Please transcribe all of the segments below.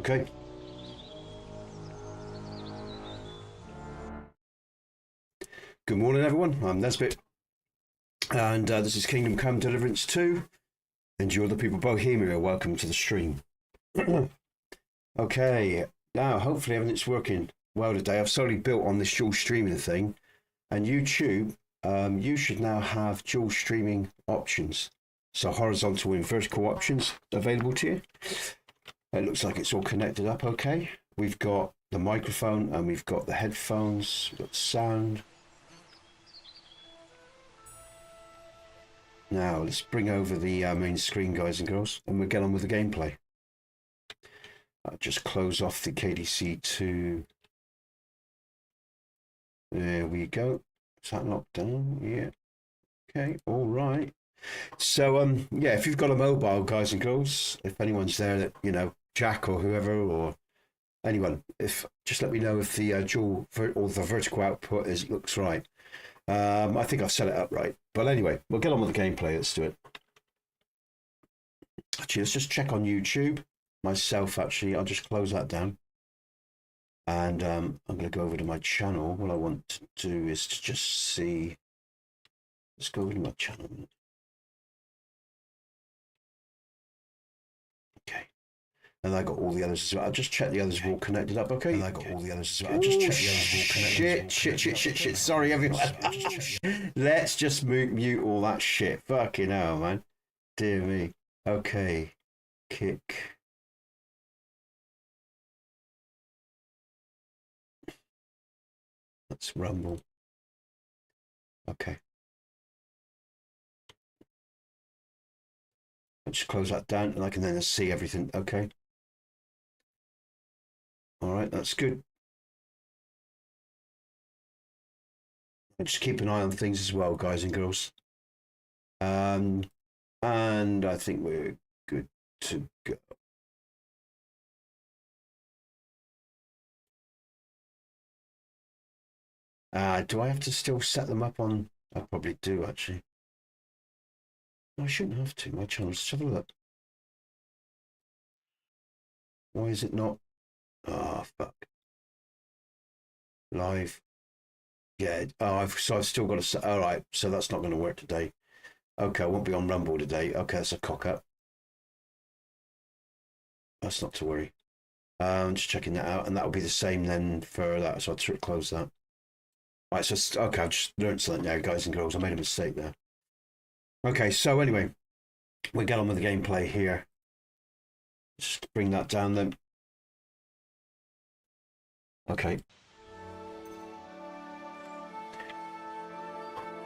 Okay. Good morning, everyone. I'm Nesbit, and this is Kingdom Come Deliverance 2, and you're the people of Bohemia. Welcome to the stream. Okay, now hopefully everything's working well today. I've slowly built on this dual streaming thing, and YouTube, you should now have dual streaming options. So horizontal and vertical options available to you. It looks like it's all connected up okay. We've got the microphone and we've got the headphones, we've got sound. Now let's bring over the main screen, guys and girls, and we'll get on with the gameplay. I'll just close off the KDC2. There we go. Is that locked down? Yeah. Okay, all right. So yeah, if you've got a mobile, guys and girls, if anyone's there that, you know, Jack or whoever or anyone, if just let me know if the dual or the vertical output looks right. I think I've set it up right, but anyway, we'll get on with the gameplay. Let's do it. Actually, let's just check on YouTube myself. Actually, I'll just close that down, and I'm going to go over to my channel. What I want to do is to just see. Let's go over to my channel. Okay. And I got all the others as well. I'll just check the others are all connected up, okay? And I got all the others as well. I'll just check the others are all connected. Shit. Sorry, everyone. Let's just mute all that shit. Fucking hell, man. Dear me. Okay. Kick. Let's rumble. Okay. I'll just close that down and I can then see everything. Okay. All right, that's good. And just keep an eye on things as well, guys and girls. And I think we're good to go. Do I have to still set them up on? I probably do, actually. No, I shouldn't have to. My channel. Let's have a look. Why is it not? Oh, fuck. Live. Yeah. Oh, I've still got to. All right. So that's not going to work today. Okay, I won't be on Rumble today. Okay, that's a cock up. That's not to worry. Just checking that out, and that will be the same then for that. So I'll close that. Right. So okay, I've just learned something now, guys and girls. I made a mistake there. Okay. So anyway, we get on with the gameplay here. Just bring that down then. Okay.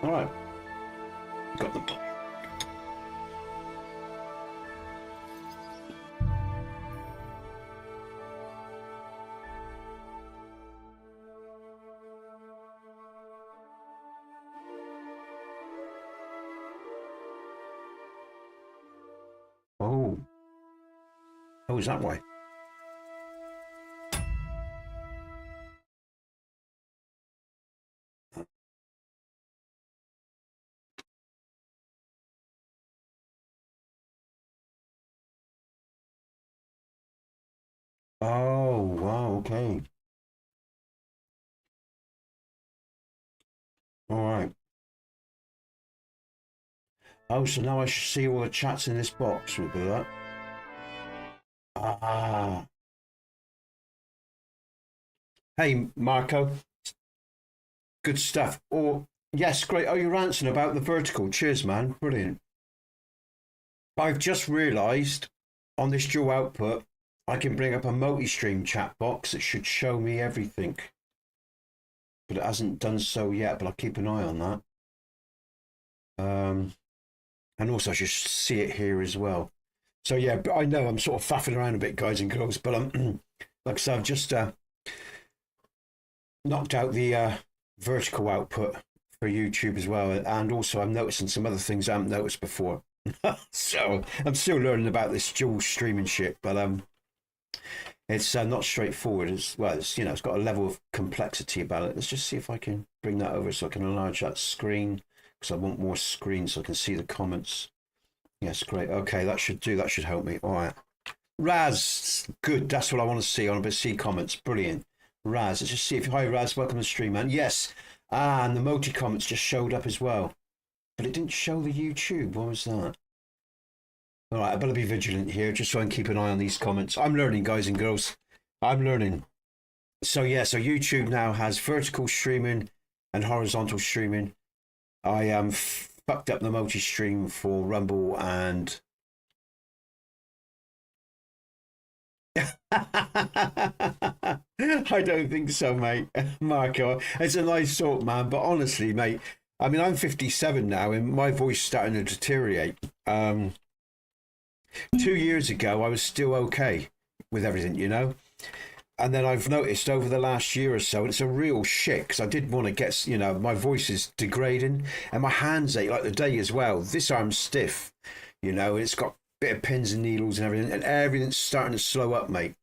All right. Got them. Oh. Oh, is that why? Oh, wow, okay. All right. Oh, so now I should see all the chats in this box. We'll do that. Ah. Hey, Marco. Good stuff. Or, yes, great. Oh, you're answering about the vertical. Cheers, man. Brilliant. I've just realised on this dual output, I can bring up a multi-stream chat box that should show me everything. But it hasn't done so yet, but I'll keep an eye on that. And also I should see it here as well. So yeah, but I know I'm sort of faffing around a bit, guys and girls, but like I said, I've just knocked out the vertical output for YouTube as well. And also I'm noticing some other things I haven't noticed before. So I'm still learning about this dual streaming shit, but it's not straightforward as well. It's, you know, it's got a level of complexity about it. Let's just see if I can bring that over so I can enlarge that screen, because I want more screen so I can see the comments. Yes, great. Okay, that should do. That should help me. All right. Raz, good. That's what I want to see. I want to see comments. Brilliant. Raz, let's just see if hi Raz, welcome to the stream, man. Yes. Ah, and the multi comments just showed up as well, but it didn't show the YouTube. What was that? All right, I better be vigilant here, just so I can keep an eye on these comments. I'm learning, guys and girls. I'm learning. So yeah, so YouTube now has vertical streaming and horizontal streaming. I fucked up the multi-stream for Rumble and I don't think so, mate. Marco, it's a nice thought, man, but honestly, mate, I mean, I'm 57 now and my voice is starting to deteriorate. 2 years ago, I was still okay with everything, you know? And then I've noticed over the last year or so, it's a real shit, because I did want to get, you know, my voice is degrading and my hands ache like the day as well. This arm's stiff, you know, it's got bit of pins and needles and everything's starting to slow up, mate.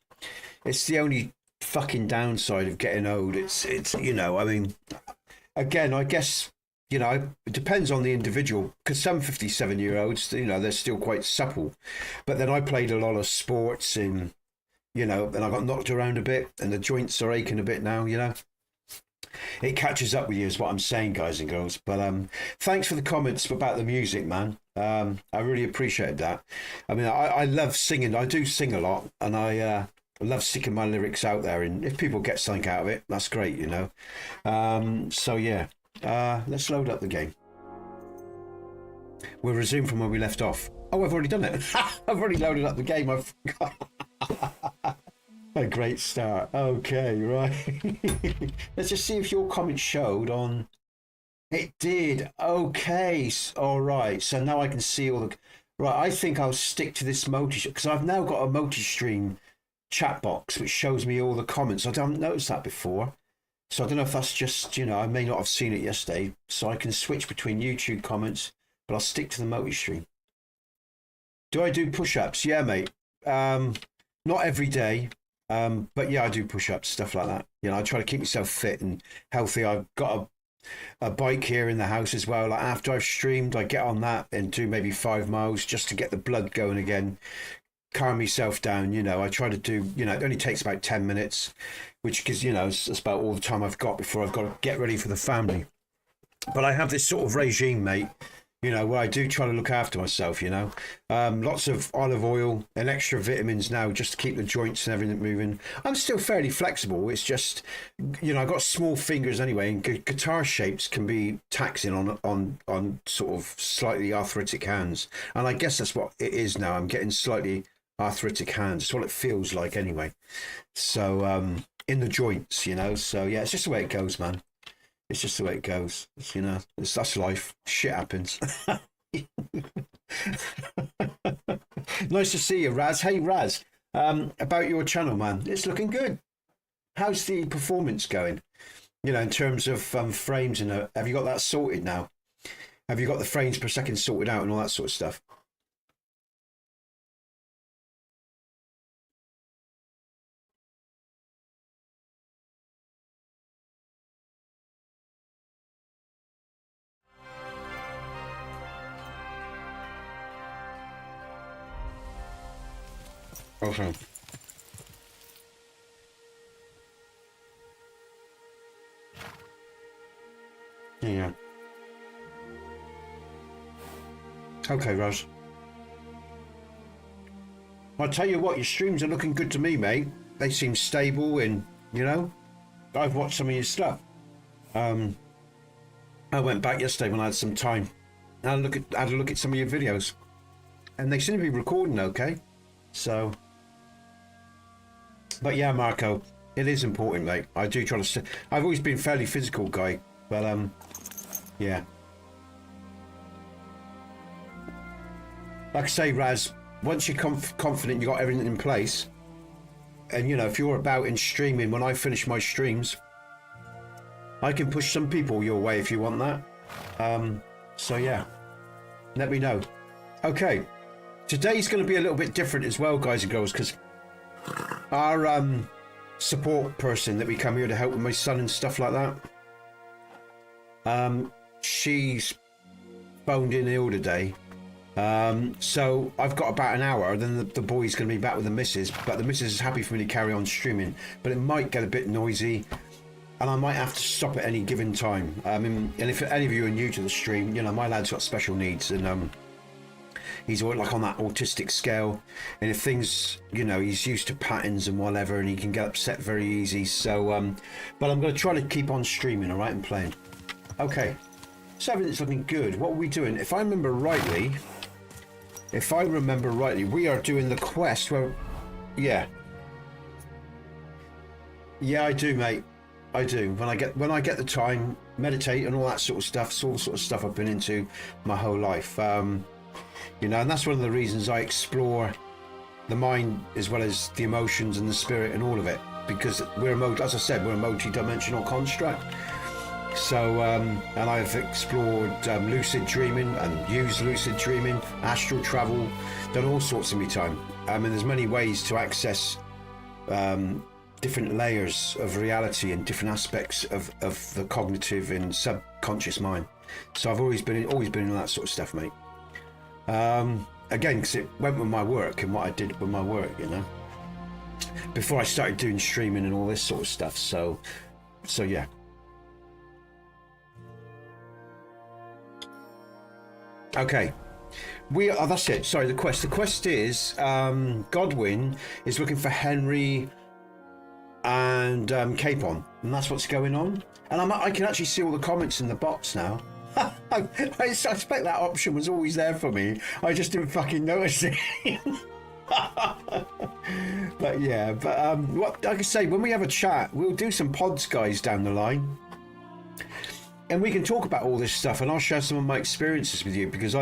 It's the only fucking downside of getting old. It's you know, I mean, again, I guess, you know, it depends on the individual, because some 57-year-olds, you know, they're still quite supple. But then I played a lot of sports and, you know, and I got knocked around a bit and the joints are aching a bit now, you know. It catches up with you is what I'm saying, guys and girls. But thanks for the comments about the music, man. I really appreciate that. I mean, I love singing. I do sing a lot, and I love sticking my lyrics out there. And if people get something out of it, that's great, you know. So yeah, let's load up the game. We'll resume from where we left off. Oh, I've already done it. I've already loaded up the game. I forgot. A great start. Okay, right. Let's just see if your comment showed on. It did. Okay. All right. So now I can see all the. Right. I think I'll stick to this multi because I've now got a multi-stream chat box which shows me all the comments. I haven't noticed that before. So I don't know if that's just, you know, I may not have seen it yesterday. So I can switch between YouTube comments, but I'll stick to the multi-stream. Do I do push-ups? Yeah, mate. Not every day. But yeah, I do push-ups, stuff like that. You know, I try to keep myself fit and healthy. I've got a bike here in the house as well. Like after I've streamed, I get on that and do maybe 5 miles just to get the blood going again, calm myself down. You know, I try to do, you know, it only takes about 10 minutes, which gives, you know, it's about all the time I've got before I've got to get ready for the family. But I have this sort of regime, mate, you know, where I do try to look after myself, you know. Lots of olive oil and extra vitamins now just to keep the joints and everything moving. I'm still fairly flexible. It's just, you know, I've got small fingers anyway, and guitar shapes can be taxing on sort of slightly arthritic hands. And I guess that's what it is now. I'm getting slightly arthritic hands. It's what it feels like anyway. So in the joints, you know. So yeah, it's just the way it goes, man. It's just the way it goes. It's, you know, that's life. Shit happens. Nice to see you, Raz. Hey, Raz. About your channel, man. It's looking good. How's the performance going? You know, in terms of frames and have you got that sorted now? Have you got the frames per second sorted out and all that sort of stuff? Okay. Yeah. Okay, Raz. I'll tell you what, your streams are looking good to me, mate. They seem stable and, you know, I've watched some of your stuff. I went back yesterday when I had some time. And I had a look at some of your videos. And they seem to be recording okay. So... But yeah, Marco, it is important, mate. I do try to. I've always been a fairly physical guy, but yeah. Like I say, Raz, once you're confident you got everything in place, and you know, if you're about in streaming, when I finish my streams, I can push some people your way if you want that. So yeah, let me know. Okay, today's going to be a little bit different as well, guys and girls, because our support person that we come here to help with my son and stuff like that, she's phoned in ill today, So I've got about an hour, then the boy's going to be back with the missus, but the missus is happy for me to carry on streaming, but it might get a bit noisy and I might have to stop at any given time. And if any of you are new to the stream, you know, my lad's got special needs, and he's like on that autistic scale, and if things, you know, he's used to patterns and whatever, and he can get upset very easy. So but I'm going to try to keep on streaming, all right, and playing. Okay, so everything's looking good. What are we doing? If I remember rightly, we are doing the quest where, yeah, I do, mate. I do. When I get the time, meditate and all that sort of stuff. It's all the sort of stuff I've been into my whole life. You know, and that's one of the reasons I explore the mind as well as the emotions and the spirit and all of it, because as I said, we're a multi-dimensional construct. So, and I've explored lucid dreaming and used lucid dreaming, astral travel, done all sorts in my time. And there's many ways to access different layers of reality and different aspects of the cognitive and subconscious mind. So I've always been in that sort of stuff, mate. Again, because it went with my work and what I did with my work, you know, before I started doing streaming and all this sort of stuff. So yeah. Okay, that's it. Sorry, the quest is Godwin is looking for Henry and Capon, and that's what's going on. And I can actually see all the comments in the box now. I suspect that option was always there for me. I just didn't fucking notice it. But yeah, what like I say, when we have a chat, we'll do some pods, guys, down the line, and we can talk about all this stuff, and I'll share some of my experiences with you, because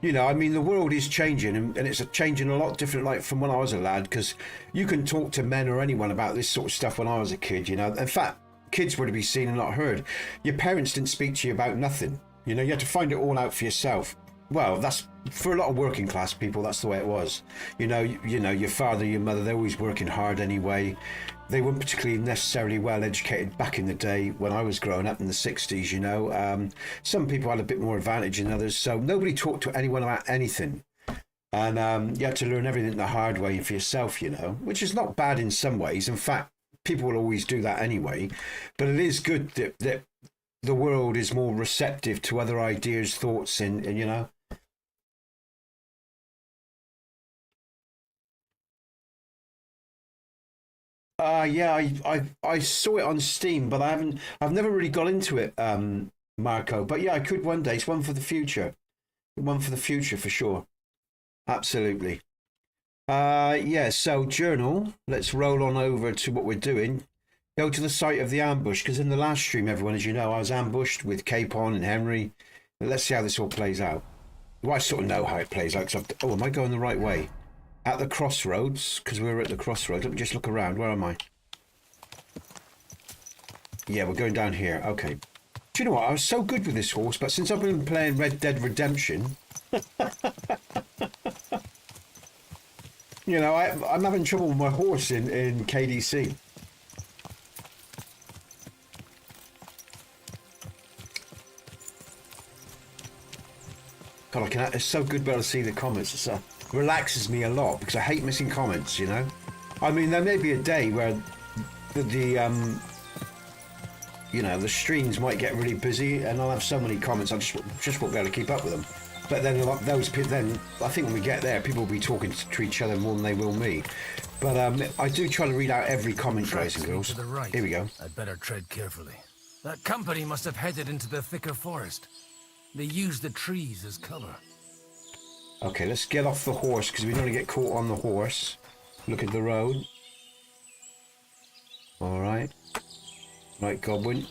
you know, I mean, the world is changing, and it's changing a lot different, like from when I was a lad, because you can talk to men or anyone about this sort of stuff when I was a kid, you know. In fact, kids were to be seen and not heard. Your parents didn't speak to you about nothing, you know. You had to find it all out for yourself. Well, that's for a lot of working class people, that's the way it was. You know, your father, your mother, they're always working hard anyway. They weren't particularly necessarily well educated back in the day when I was growing up in the 60s, you know. Some people had a bit more advantage than others, so nobody talked to anyone about anything. And you had to learn everything the hard way for yourself, you know, which is not bad in some ways. In fact, people will always do that anyway. But it is good that the world is more receptive to other ideas, thoughts, and you know. Yeah, I saw it on Steam, but I've never really got into it, Marco. But yeah, I could one day. It's one for the future. One for the future for sure. Absolutely. Yeah, so journal. Let's roll on over to what we're doing. Go to the site of the ambush, because in the last stream, everyone, as you know, I was ambushed with Capon and Henry. But let's see how this all plays out. Well, I sort of know how it plays out. Oh, am I going the right way? At the crossroads, because we were at the crossroads. Let me just look around. Where am I? Yeah, we're going down here. Okay. Do you know what? I was so good with this horse, but since I've been playing Red Dead Redemption, you know, I'm having trouble with my horse in KDC. God, it's so good to be able to see the comments. It relaxes me a lot, because I hate missing comments, you know. I mean, there may be a day where the you know, the streams might get really busy and I'll have so many comments I just won't be able to keep up with them. But then then I think when we get there, people will be talking to each other more than they will me. But I do try to read out every comment, guys and girls. Here we go. I'd better tread carefully. That company must have headed into the thicker forest. They used the trees as cover. Okay, let's get off the horse, because we don't want to get caught on the horse. Look at the road. All right. Right, Godwin.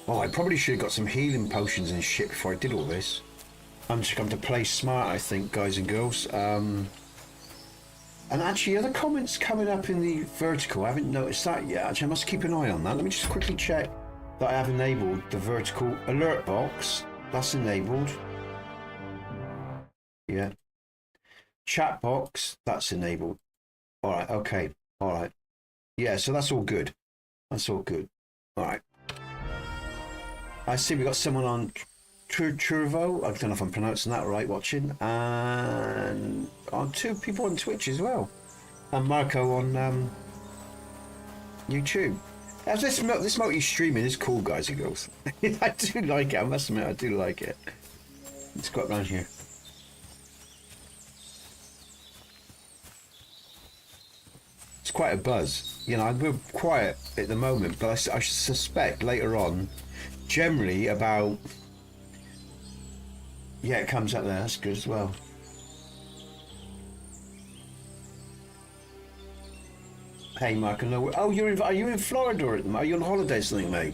Oh, I probably should have got some healing potions and shit before I did all this. I'm just going to play smart, I think, guys and girls. And actually, are the comments coming up in the vertical? I haven't noticed that yet. Actually, I must keep an eye on that. Let me just quickly check that I have enabled the vertical alert box. That's enabled. Yeah. Chat box, that's enabled. All right, okay. All right. Yeah, so that's all good. That's all good. All right. I see we got someone on TROVO, I don't know if I'm pronouncing that right, watching, and on 2 people on Twitch as well, and Marco on YouTube. As this multi streaming is cool, guys and girls. I do like it. I must admit, I do like it. Let's go up around here. It's quite a buzz. You know, we're quiet at the moment, but I suspect later on, generally about... Yeah, it comes up there. That's good as well. Hey, Mark, I know. Oh, are you in Florida at the moment? Are you on holiday or something, mate?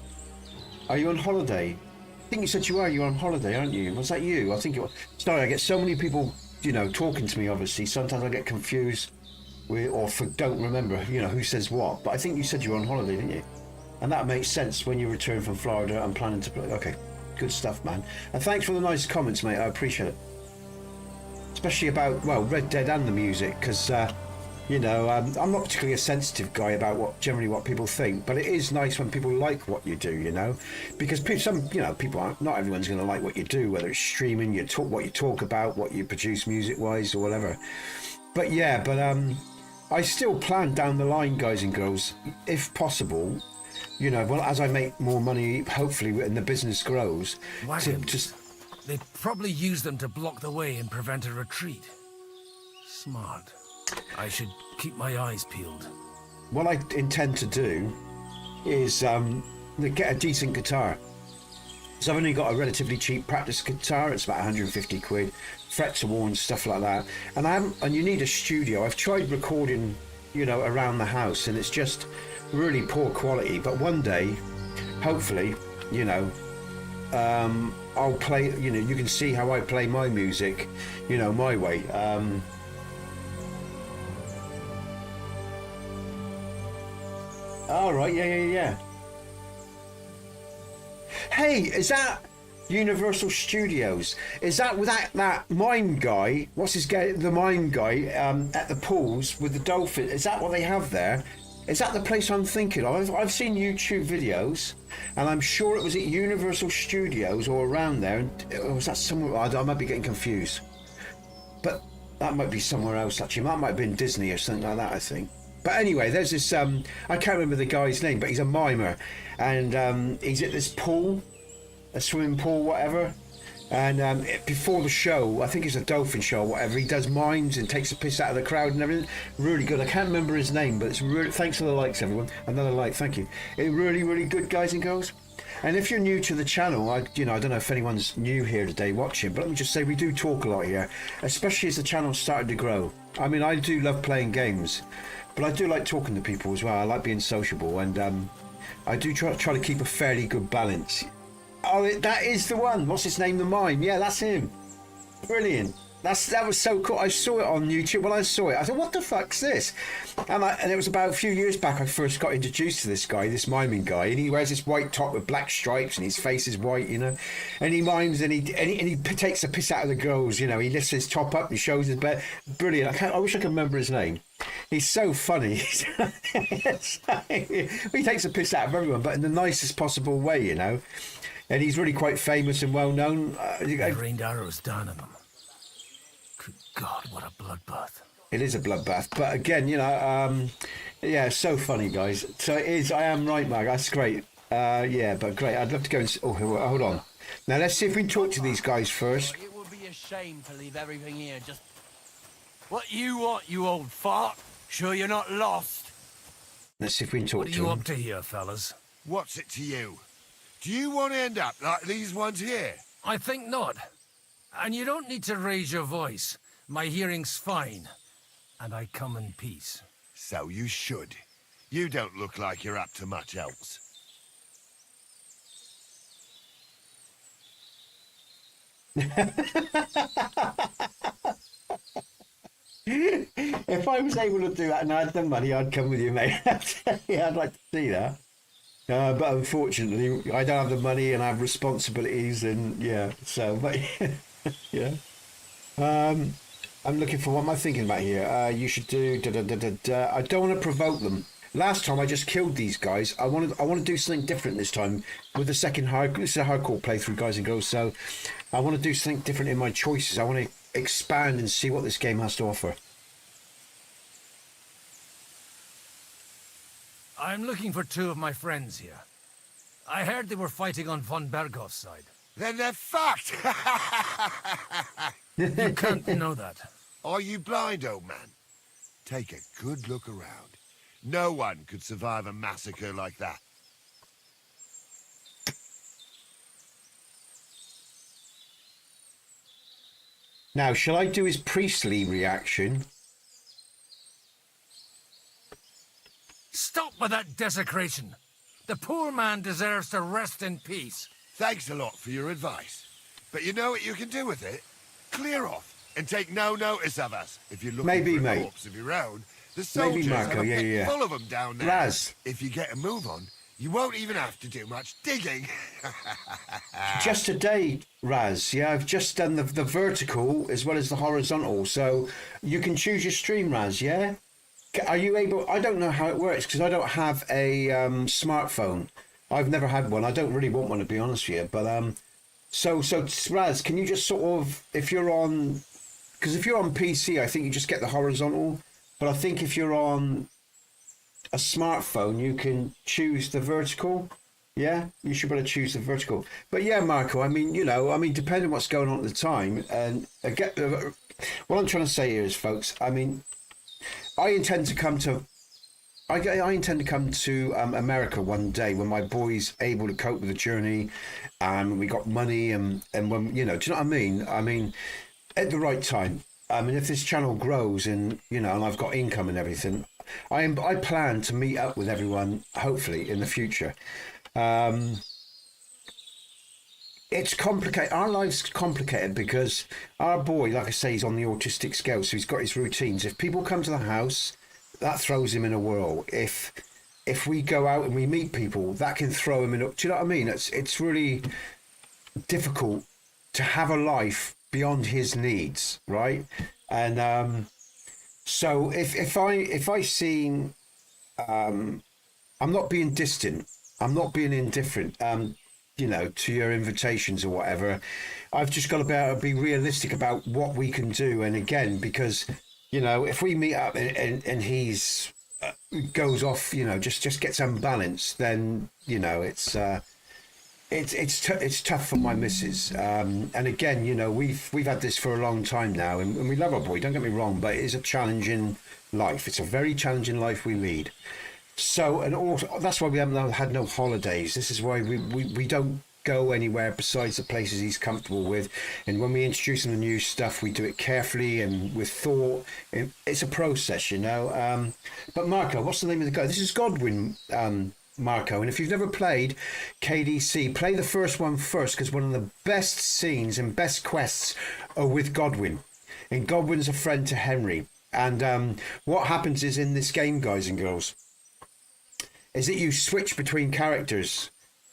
Are you on holiday? I think you said you are. You're on holiday, aren't you? Was that you? I think it was. Sorry, I get so many people, you know, talking to me, obviously. Sometimes I get confused with, or don't remember, you know, who says what. But I think you said you were on holiday, didn't you? And that makes sense when you return from Florida and planning to play. Okay, good stuff, man. And thanks for the nice comments, mate. I appreciate it. Especially about, well, Red Dead and the music, because... you know, I'm not particularly a sensitive guy about generally what people think, but it is nice when people like what you do, you know, because people aren't, not everyone's going to like what you do, whether it's streaming, what you talk about, what you produce music-wise or whatever. But yeah, I still plan down the line, guys and girls, if possible, you know, well, as I make more money, hopefully, and the business grows, Wagons. They probably use them to block the way and prevent a retreat. Smart. I should keep my eyes peeled. What I intend to do is get a decent guitar. So I've only got a relatively cheap practice guitar. It's about 150 quid. Frets are worn, stuff like that. And you need a studio. I've tried recording, you know, around the house, and it's just really poor quality. But one day, hopefully, you know, I'll play. You know, you can see how I play my music, you know, my way. All right, yeah. Hey, is that Universal Studios? Is that with that mime guy? What's his guy? The mime guy at the pools with the dolphin. Is that what they have there? Is that the place I'm thinking of? I've seen YouTube videos, and I'm sure it was at Universal Studios or around there. Or was that somewhere? I might be getting confused, but that might be somewhere else. Actually, that might have been Disney or something like that, I think. But anyway, there's this, I can't remember the guy's name, but he's a mimer. And he's at this pool, a swimming pool, whatever. And before the show, I think it's a dolphin show or whatever, he does mimes and takes a piss out of the crowd and everything. Really good. I can't remember his name, but it's really, thanks for the likes, everyone. Another like, thank you. It's really, really good, guys and girls. And if you're new to the channel, I don't know if anyone's new here today watching, but let me just say we do talk a lot here, especially as the channel's started to grow. I mean, I do love playing games. But I do like talking to people as well. I like being sociable, and I do try to keep a fairly good balance. Oh, that is the one. What's his name? The mime. Yeah, that's him. Brilliant. That was so cool. I saw it on YouTube. When I saw it, I thought, what the fuck's this? And it was about a few years back I first got introduced to this guy, this miming guy, and he wears this white top with black stripes and his face is white, you know, and he mimes and he takes the piss out of the girls, you know, he lifts his top up, he shows his bed. Brilliant. I wish I could remember his name. He's so funny. He takes a piss out of everyone, but in the nicest possible way, you know, and he's really quite famous and well known. They rained arrows down on them. Good God, what a bloodbath. It is a bloodbath, but again, you know, yeah, so funny, guys. So it is. I am right, Mag. That's great. Yeah, but great. I'd love to go and. Oh, hold on. Now let's see if we can talk to these guys first. It would be a shame to leave everything here. Just what you want, you old fart. Sure, you're not lost. Let's see if we can talk What are to you them. up to here, fellas? What's it to you? Do you want to end up like these ones here? I think not. And you don't need to raise your voice. My hearing's fine. And I come in peace. So you should. You don't look like you're up to much else. If I was able to do that and I had the money, I'd come with you, mate. Yeah, I'd like to see that. But unfortunately, I don't have the money and I have responsibilities, and yeah. So, but yeah. I'm looking for what am I thinking about here? You should do. I don't want to provoke them. last time I just killed these guys. I want to do something different this time with the second this is a hardcore playthrough, guys and girls. So I want to do something different in my choices. I want to expand and see what this game has to offer. I'm looking for two of my friends here. I heard they were fighting on von Berghoff's side. Then they're fucked! You can't know that. Are you blind, old man? Take a good look around. No one could survive a massacre like that. Now, shall I do his priestly reaction? Stop with that desecration. The poor man deserves to rest in peace. Thanks a lot for your advice. But you know what you can do with it? Clear off and take no notice of us. If you're looking Maybe, for a mate. corpse of your own, the Maybe, soldiers Marco, have a yeah, pit yeah. full of them down there. Raz. If you get a move on, you won't even have to do much digging. Just today, Raz, yeah, I've just done the vertical as well as the horizontal, so you can choose your stream, Raz, yeah? Are you able... I don't know how it works because I don't have a smartphone. I've never had one. I don't really want one, to be honest with you, but... So Raz, can you just sort of... If you're on... Because if you're on PC, I think you just get the horizontal, but I think if you're on a smartphone, you can choose the vertical. Yeah, you should be able to choose the vertical. But yeah, Marco, I mean, you know, depending on what's going on at the time, and what I'm trying to say here is, folks, I mean, I intend to come to America one day when my boy's able to cope with the journey, and we got money, and when, you know, do you know what I mean? I mean, at the right time. I mean, if this channel grows and, you know, and I've got income and everything, I plan to meet up with everyone, hopefully, in the future. It's complicated. Our life's complicated because our boy, like I say, he's on the autistic scale, so he's got his routines. If people come to the house, that throws him in a whirl. If we go out and we meet people, that can throw him in a... Do you know what I mean? It's really difficult to have a life beyond his needs, right? And so if I seen, I'm not being distant, I'm not being indifferent, you know, to your invitations or whatever. I've just got to be able to be realistic about what we can do. And again, because, you know, if we meet up and he's goes off, you know, just gets unbalanced, then, you know, it's tough for my missus. And again, you know, we've had this for a long time now, and we love our boy, don't get me wrong, but it is a challenging life. It's a very challenging life we lead. So, and also that's why we haven't had no holidays. This is why we don't go anywhere besides the places he's comfortable with. And when we introduce him to new stuff, we do it carefully and with thought. It's a process, you know. But Marco, what's the name of the guy? This is Godwin, Marco. And if you've never played KDC, play the first one first, because one of the best scenes and best quests are with Godwin. And Godwin's a friend to Henry. And what happens is in this game, guys and girls, is that you switch between characters.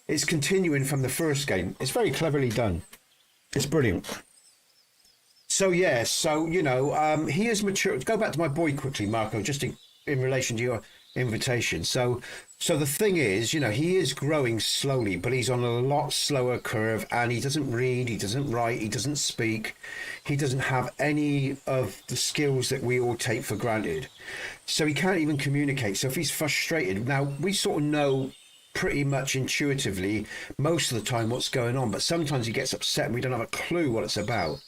It's continuing from the first game. It's very cleverly done. It's brilliant. So yeah, so, you know, he is mature. Go back to my boy quickly, Marco, just in relation to your invitation. So the thing is, you know, he is growing slowly, but he's on a lot slower curve, and he doesn't read, he doesn't write, he doesn't speak. He doesn't have any of the skills that we all take for granted. So he can't even communicate. So if he's frustrated, now we sort of know pretty much intuitively most of the time what's going on, but sometimes he gets upset and we don't have a clue what it's about.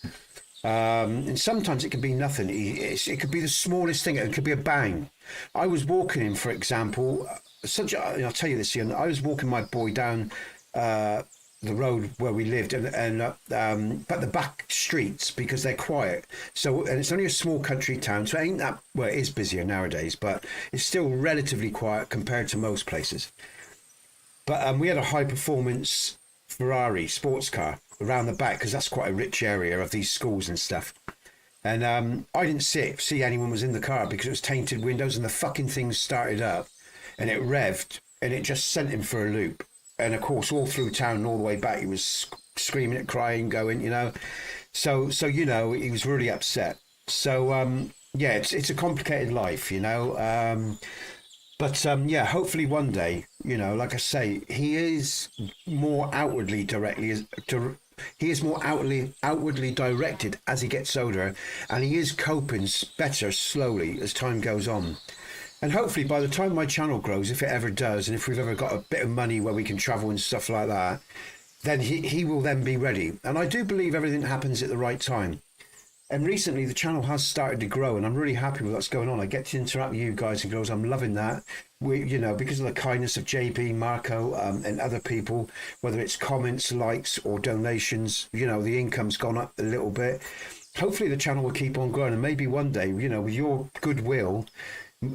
And sometimes it can be nothing. It could be the smallest thing. It could be a bang. I was walking him, for example, I'll tell you this, Ian. I was walking my boy down the road where we lived, but the back streets, because they're quiet. So, and it's only a small country town, so it ain't that, well, it is busier nowadays, but it's still relatively quiet compared to most places. But we had a high performance Ferrari sports car around the back, because that's quite a rich area of these schools and stuff. And I didn't see anyone was in the car because it was tainted windows, and the fucking thing started up and it revved and it just sent him for a loop. And of course, all through town and all the way back, he was screaming and crying, going, you know. So you know, he was really upset. So yeah, it's a complicated life, you know. But yeah, hopefully one day, you know, like I say, he is more outwardly outwardly directed as he gets older, and he is coping better slowly as time goes on. And hopefully by the time my channel grows, if it ever does, and if we've ever got a bit of money where we can travel and stuff like that, then he will then be ready. And I do believe everything happens at the right time. And recently the channel has started to grow, and I'm really happy with what's going on. I get to interact with you guys and girls. I'm loving that. We, you know, because of the kindness of JB, Marco, and other people, whether it's comments, likes, or donations, you know, the income's gone up a little bit. Hopefully the channel will keep on growing, and maybe one day, you know, with your goodwill,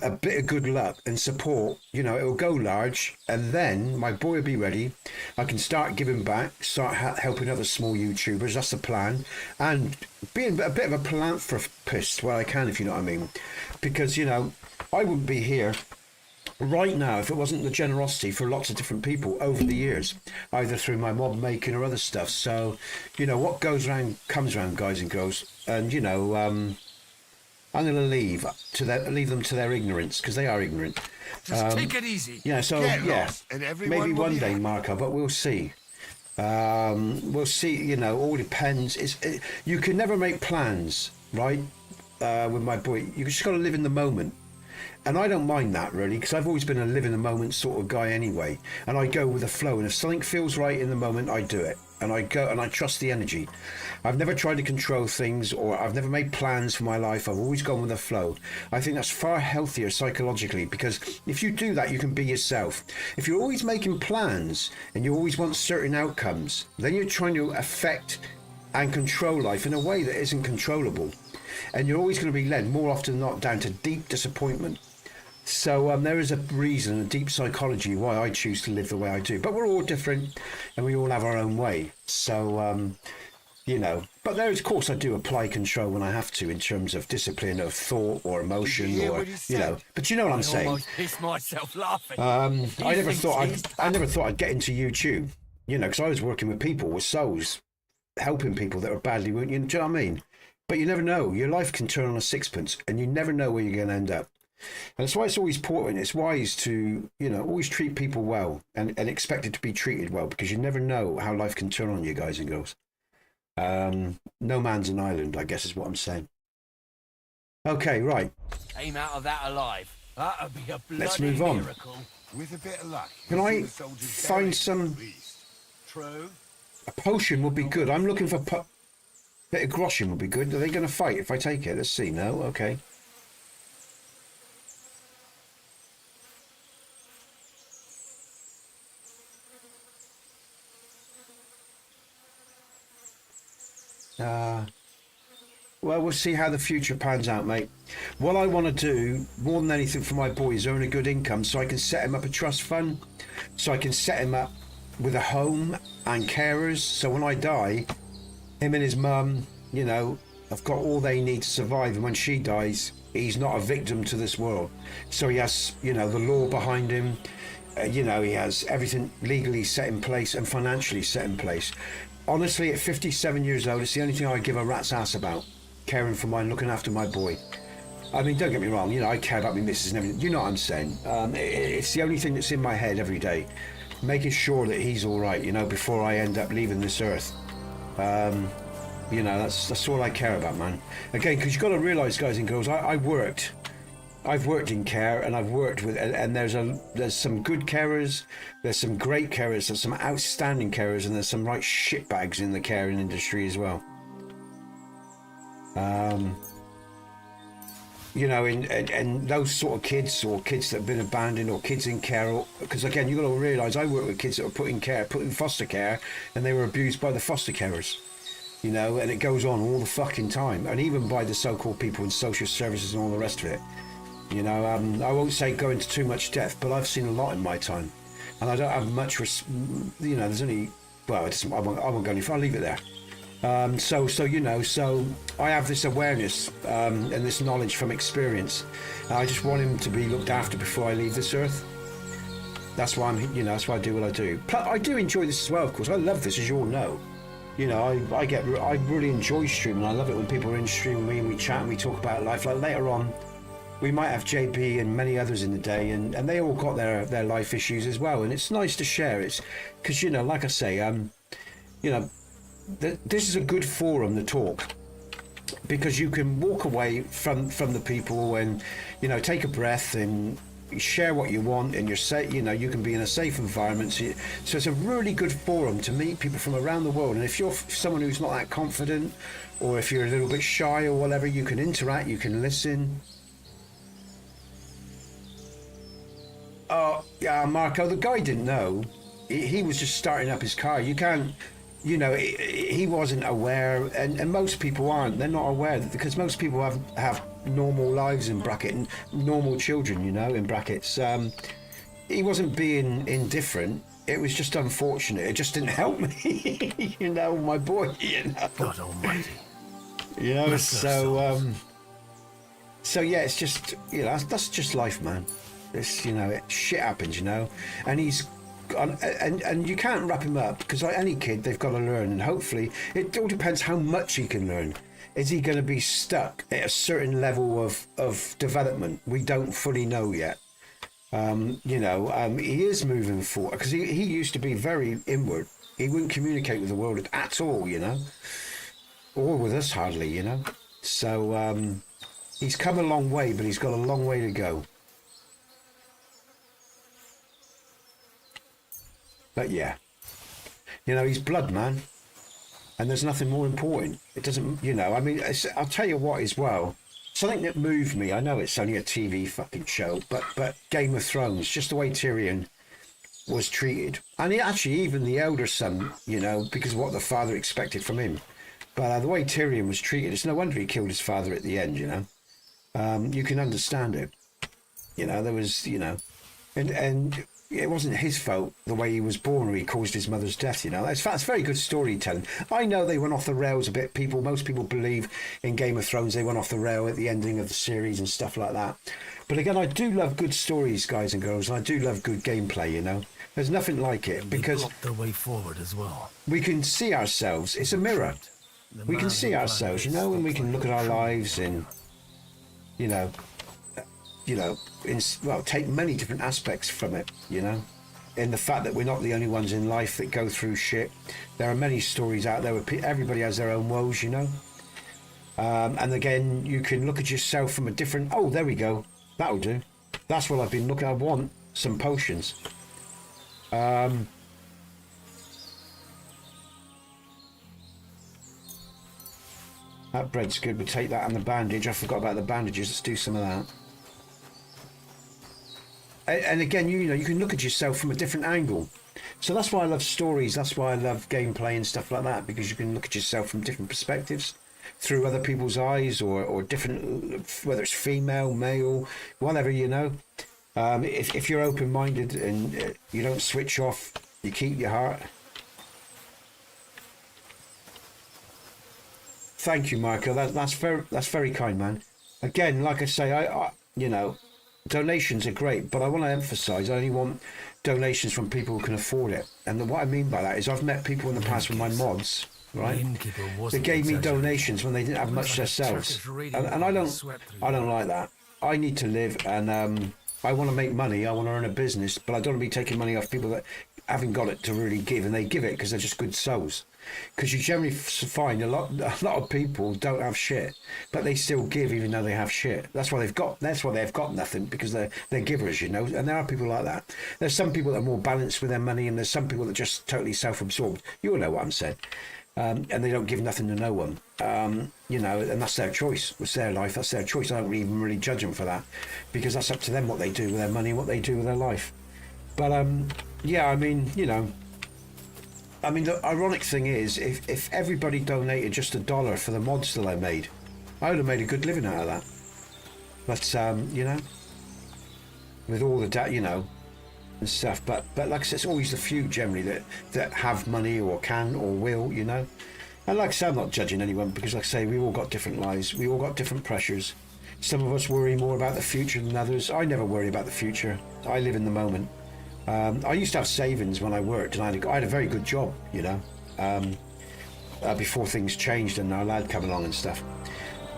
a bit of good luck and support, you know, it'll go large, and then my boy will be ready. I can start giving back, start helping other small YouTubers. That's the plan, and being a bit of a philanthropist where I can, if you know what I mean, because, you know, I wouldn't be here right now if it wasn't the generosity for lots of different people over the years, either through my mob making or other stuff. So, you know, what goes around comes around, guys and girls. And, you know, I'm going to leave them to their ignorance, because they are ignorant. Just take it easy. Yeah, so Get yeah, lost, and everyone maybe will one be day, happy. Marco, but we'll see. We'll see. You know, all depends. You can never make plans, right? With my boy, you just got to live in the moment. And I don't mind that really, because I've always been a live in the moment sort of guy anyway. And I go with the flow. And if something feels right in the moment, I do it. And I go and I trust the energy. I've never tried to control things, or I've never made plans for my life. I've always gone with the flow. I think that's far healthier psychologically, because if you do that, you can be yourself. If you're always making plans and you always want certain outcomes, then you're trying to affect and control life in a way that isn't controllable. And you're always going to be led, more often than not, down to deep disappointment. So there is a reason, a deep psychology, why I choose to live the way I do. But we're all different, and we all have our own way. So, you know, but there, of course, I do apply control when I have to, in terms of discipline of thought or emotion, hear or, what he you know. said? But you know what I'm I saying. almost pissed myself laughing. I never thought I'd get into YouTube, you know, because I was working with people, with souls, helping people that are badly wounded. You know what I mean? But you never know. Your life can turn on a sixpence, and you never know where you're going to end up. And that's why it's always important. It's wise to, you know, always treat people well, and expect it to be treated well, because you never know how life can turn on you, guys and girls. No man's an island, I guess is what I'm saying. Okay, right. Came out of that alive. That'd be a bloody Let's move on. miracle. With a bit of luck. Can you'll see I the soldiers find buried, some... at least. True. A potion would be good. I'm looking for... bit of groschen would be good. Are they going to fight if I take it? Let's see. No? Okay. Well, we'll see how the future pans out, mate. What I want to do, more than anything for my boy, is earn a good income so I can set him up a trust fund, so I can set him up with a home and carers. So when I die, him and his mum, you know, have got all they need to survive. And when she dies, he's not a victim to this world. So he has, you know, the law behind him. You know, he has everything legally set in place and financially set in place. Honestly, at 57 years old, it's the only thing I give a rat's ass about. Caring for mine, looking after my boy. I mean, don't get me wrong, you know, I care about my missus and everything. You know what I'm saying? It's the only thing that's in my head every day. Making sure that he's all right, you know, before I end up leaving this earth. You know, that's all I care about, man. Again, because you've got to realise, guys and girls, I've worked in care, and I've worked with, and there's some good carers, there's some great carers, there's some outstanding carers, and there's some right shitbags in the caring industry as well. You know, and those sort of kids, or kids that have been abandoned, or kids in care, because again, you've got to realise I work with kids that were put in foster care, and they were abused by the foster carers. You know, and it goes on all the fucking time, and even by the so-called people in social services and all the rest of it. You know, I won't say go into too much depth, but I've seen a lot in my time, and I don't have much. You know, there's only, well, I won't go any further. I'll leave it there. So you know, so I have this awareness and this knowledge from experience. I just want him to be looked after before I leave this earth. That's why you know, that's why I do what I do. But I do enjoy this as well, of course. I love this, as you all know. You know, I really enjoy streaming. I love it when people are in stream with me and we chat and we talk about life. Like later on, we might have JP and many others in the day, and they all got their life issues as well, and it's nice to share. It's because, you know, like I say, you know, this is a good forum to talk, because you can walk away from the people and, you know, take a breath and share what you want, and you're safe. You know, you can be in a safe environment. So it's a really good forum to meet people from around the world. And if you're someone who's not that confident, or if you're a little bit shy or whatever, you can interact, you can listen. Oh yeah, Marco, the guy didn't know. He was just starting up his car. You can't, you know, he wasn't aware, and most people aren't. They're not aware, because most people have normal lives in bracket, and normal children, you know, in brackets. He wasn't being indifferent. It was just unfortunate. It just didn't help me, you know, my boy, you know. God almighty. You know, so yeah, it's just, you know, that's just life, man. It's, you know, shit happens, you know, and he's, and you can't wrap him up, because like any kid, they've got to learn, and hopefully it all depends how much he can learn. Is he going to be stuck at a certain level of development? We don't fully know yet. You know, he is moving forward, because he used to be very inward. He wouldn't communicate with the world at all, you know, or with us hardly, you know. So he's come a long way, but he's got a long way to go. But yeah, you know, he's blood, man, and there's nothing more important. It doesn't, you know, I mean, I'll tell you what as well, something that moved me, I know it's only a TV fucking show, but Game of Thrones, just the way Tyrion was treated, and actually even the elder son, you know, because of what the father expected from him, but the way Tyrion was treated, it's no wonder he killed his father at the end, you know. You can understand it, you know, there was, you know, and it wasn't his fault the way he was born, or he caused his mother's death, you know. It's very good storytelling. I know they went off the rails a bit. Most people believe in Game of Thrones they went off the rail at the ending of the series and stuff like that. But again, I do love good stories, guys and girls, and I do love good gameplay, you know. There's nothing like it, because blocked their way forward as well. we can see ourselves. It's a mirror. We can see ourselves, you know, and we can look at our lives and, you know, take many different aspects from it, you know, in the fact that we're not the only ones in life that go through shit. There are many stories out there where everybody has their own woes, you know. And again, you can look at yourself from a different, oh, there we go, that'll do. That's what I've been looking, I want some potions. That bread's good, we'll take that and the bandage. I forgot about the bandages, let's do some of that. And again, you know, you can look at yourself from a different angle. So that's why I love stories. That's why I love gameplay and stuff like that, because you can look at yourself from different perspectives, through other people's eyes, or different, whether it's female, male, whatever, you know. If you're open-minded and you don't switch off, you keep your heart. Thank you, Marco. That's very kind, man. Again, like I say, I you know, donations are great, but I want to emphasize, I only want donations from people who can afford it. And what I mean by that is, I've met people in the past with my mods, right? They gave me donations when they didn't have much themselves, and I don't like that. I need to live, and I want to make money. I want to earn a business, but I don't want to be taking money off people that haven't got it to really give, and they give it because they're just good souls. Because you generally find a lot of people don't have shit, but they still give even though they have shit. That's why they've got nothing, because they're givers, you know. And there are people like that. There's some people that are more balanced with their money, and there's some people that are just totally self-absorbed. You all know what I'm saying. And they don't give nothing to no one. You know, and that's their choice. It's their life. That's their choice. I don't even really judge them for that, because that's up to them what they do with their money, what they do with their life. But yeah, I mean, you know. I mean, the ironic thing is, if everybody donated just $1 for the mods that I made, I would have made a good living out of that. But you know, with all the you know, and stuff. But like I said, it's always the few generally that have money or can or will, you know. And like I say, I'm not judging anyone, because like I say, we all got different lives. We all got different pressures. Some of us worry more about the future than others. I never worry about the future. I live in the moment. I used to have savings when I worked, and I had a very good job, you know, before things changed and our lad come along and stuff.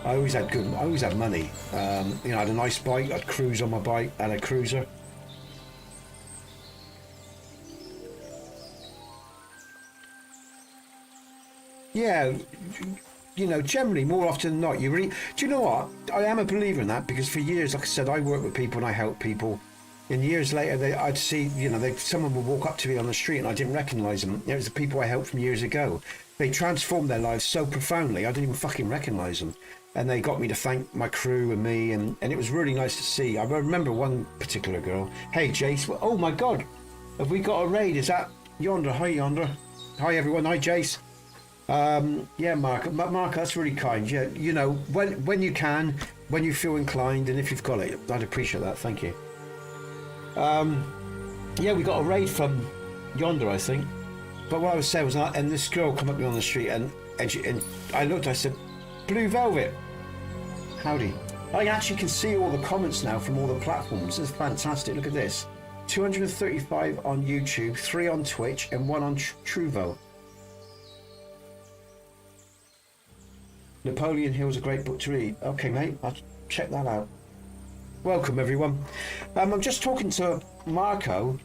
I always had money. You know, I had a nice bike, I'd cruise on my bike, I had a cruiser. Yeah, you know, generally, more often than not, you really... Do you know what? I am a believer in that, because for years, like I said, I work with people and I help people. And years later, I'd see, you know, someone would walk up to me on the street and I didn't recognise them. It was the people I helped from years ago. They transformed their lives so profoundly, I didn't even fucking recognise them. And they got me to thank my crew and me, and it was really nice to see. I remember one particular girl. Hey, Jace. Well, oh, my God. Have we got a raid? Is that Yonder? Hi, Yonder. Hi, everyone. Hi, Jace. Yeah, Mark, that's really kind. Yeah, you know, when you can, when you feel inclined, and if you've got it, I'd appreciate that. Thank you. Yeah, we got a raid from Yonder, I think. But what I was saying was, and this girl come up to me on the street, and I looked, I said, Blue Velvet, howdy. I actually can see all the comments now from all the platforms. This is fantastic. Look at this. 235 on YouTube, 3 on Twitch, and 1 on TROVO. Napoleon Hill's a great book to read. Okay, mate, I'll check that out. Welcome, everyone. I'm just talking to Marco.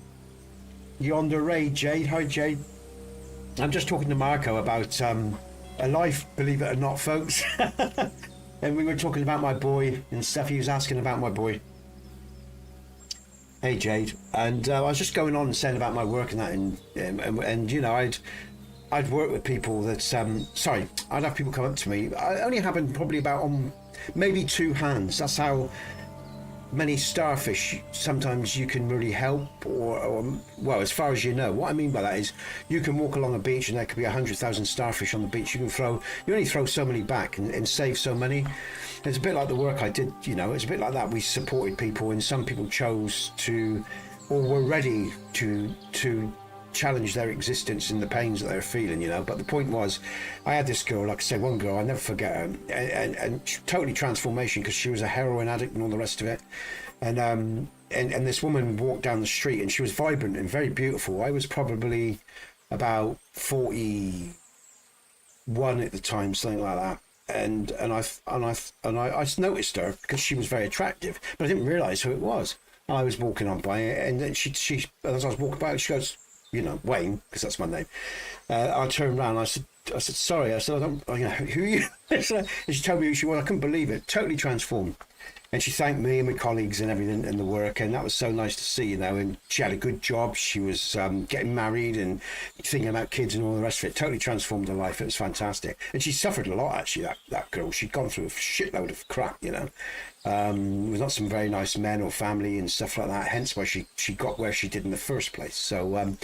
Yonder raid, Jade. Hi, Jade. I'm just talking to Marco about a life, believe it or not, folks. And we were talking about my boy and stuff. He was asking about my boy. Hey, Jade. And I was just going on and saying about my work and that, and you know, I'd work with people that, sorry, I'd have people come up to me. It only happened probably about on maybe 2 hands. That's how many starfish sometimes you can really help, or well, as far as you know. What I mean by that is you can walk along a beach and there could be 100,000 starfish on the beach. You only throw so many back and save so many. It's a bit like the work I did, you know, it's a bit like that. We supported people, and some people chose to, or were ready to challenge their existence and the pains that they're feeling, you know. But the point was, I had this girl, like I said, one girl, I never forget her, and totally transformation, because she was a heroin addict and all the rest of it. And this woman walked down the street and she was vibrant and very beautiful. I was probably about 41 at the time, something like that. And I noticed her because she was very attractive, but I didn't realise who it was. I was walking on by, and then she as I was walking by, she goes, you know, Wayne, because that's my name. I turned around and I said, sorry. I said, you know, who are you? And she told me who she was. I couldn't believe it. Totally transformed. And she thanked me and my colleagues and everything and the work. And that was so nice to see, you know. And she had a good job. She was getting married and thinking about kids and all the rest of it. Totally transformed her life. It was fantastic. And she suffered a lot, actually, that girl. She'd gone through a shitload of crap, you know. Was not some very nice men or family and stuff like that, hence why she got where she did in the first place. So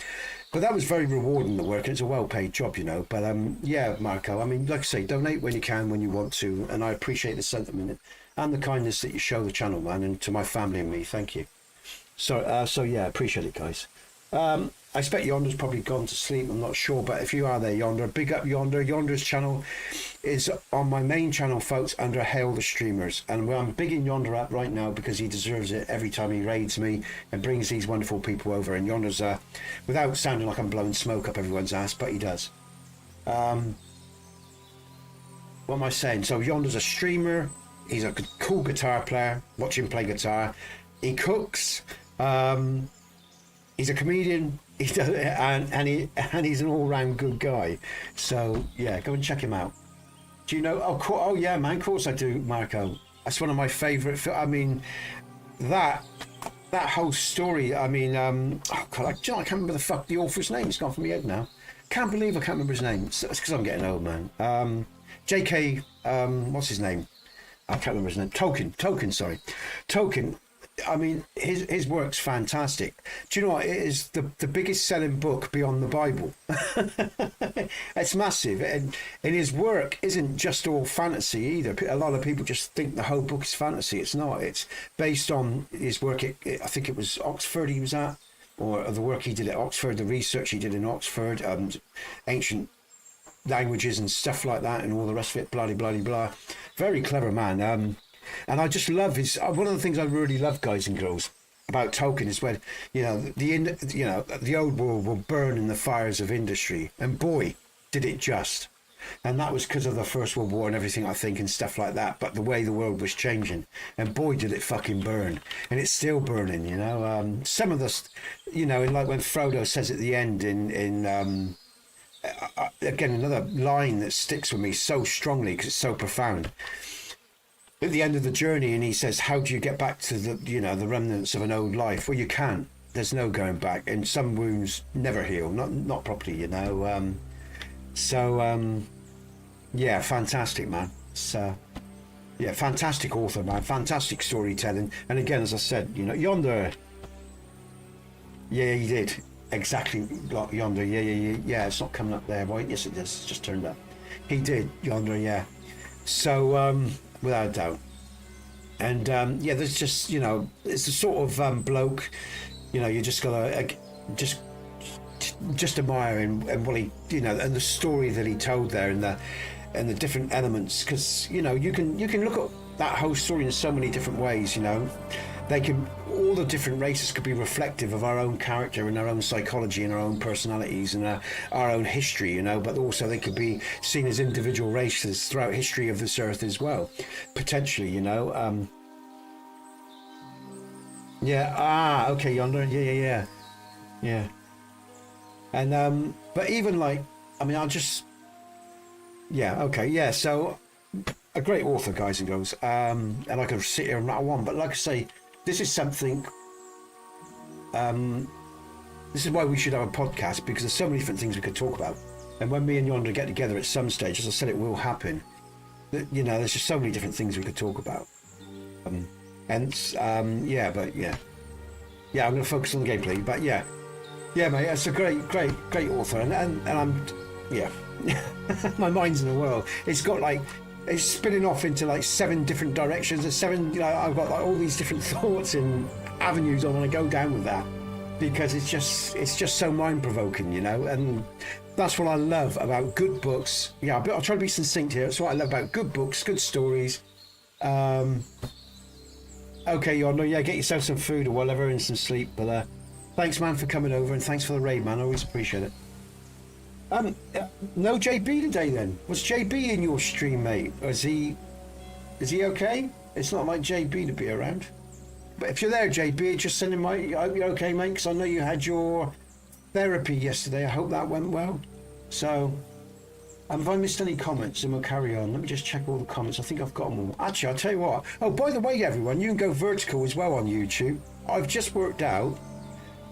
but that was very rewarding, the work, and it's a well-paid job, you know. But yeah, Marco, I mean, like I say, donate when you can, when you want to, and I appreciate the sentiment and the kindness that you show the channel, man, and to my family and me. Thank you. So yeah, appreciate it, guys. I expect Yonder's probably gone to sleep, I'm not sure, but if you are there, Yonder, big up Yonder. Yonder's channel is on my main channel, folks, under Hail the Streamers, and I'm bigging Yonder up right now because he deserves it every time he raids me and brings these wonderful people over. And Yonder's, without sounding like I'm blowing smoke up everyone's ass, but he does. What am I saying? So Yonder's a streamer, he's a cool guitar player, watch him play guitar, he cooks, he's a comedian, and he's an all-round good guy. So yeah, go and check him out. Do you know? Oh yeah, man. Of course I do, Marco. That's one of my favourite. I mean, that whole story. I mean, oh God, I can't remember the author's name. It's gone from my head now. Can't believe I can't remember his name. It's because I'm getting old, man. J.K. What's his name? I can't remember his name. Tolkien. Sorry, Tolkien. I mean, his work's fantastic. Do you know what? It is the biggest selling book beyond the Bible. It's massive. And his work isn't just all fantasy either. A lot of people just think the whole book is fantasy. It's not. It's based on his work. I think it was Oxford he was at, or the work he did at Oxford, the research he did in Oxford, ancient languages and stuff like that, and all the rest of it, blah, blah, blah, blah. Very clever man. And I just love his. One of the things I really love, guys and girls, about Tolkien is when the old world will burn in the fires of industry, and boy, did it just. And that was because of the First World War and everything, I think, and stuff like that. But the way the world was changing, and boy, did it fucking burn. And it's still burning, you know. Some of the, you know, like when Frodo says at the end again, another line that sticks with me so strongly because it's so profound. At the end of the journey, and he says, how do you get back to the, you know, the remnants of an old life? Well, you can't. There's no going back, and some wounds never heal, not properly, you know. Yeah, fantastic, man. So, yeah, fantastic author, man. Fantastic storytelling. And again, as I said, you know, Yonder. Yeah, he did exactly like Yonder. Yeah. It's not coming up there, right? Yes, it does. It's just turned up. He did Yonder, yeah. So, without a doubt. And yeah, there's just, you know, it's the sort of bloke, you know, you just gotta just admire him and what he, you know, and the story that he told there and the different elements, because, you know, you can look at that whole story in so many different ways, you know. All the different races could be reflective of our own character and our own psychology and our own personalities and our own history, you know, but also they could be seen as individual races throughout history of this earth as well, potentially, you know. Yeah, okay, Yonder, yeah. And, but even like, I mean, so a great author, guys and girls, and I could sit here and rattle on, but like I say, this is something, this is why we should have a podcast, because there's so many different things we could talk about. And when me and Yonder get together at some stage, as I said, it will happen, you know, there's just so many different things we could talk about. Yeah, I'm going to focus on the gameplay, but yeah, mate, it's a great author, and I'm, yeah, my mind's in a whirl. It's got like, it's spinning off into like 7 different directions. There's 7, you know, I've got like all these different thoughts and avenues I want to go down with that, because it's just so mind-provoking, you know, and that's what I love about good books. Yeah, I'll try to be succinct here. That's what I love about good books, good stories. Okay, Yonder, yeah, get yourself some food or whatever and some sleep, but thanks, man, for coming over, and thanks for the raid, man. I always appreciate it. No JB today then. Was JB in your stream, mate? Or is he okay? It's not like JB to be around. But if you're there, JB, just send him I hope you're okay, mate, because I know you had your therapy yesterday. I hope that went well. So, have I missed any comments? Then we'll carry on. Let me just check all the comments. I think I've got them all. Actually, I'll tell you what. Oh, by the way, everyone, you can go vertical as well on YouTube. I've just worked out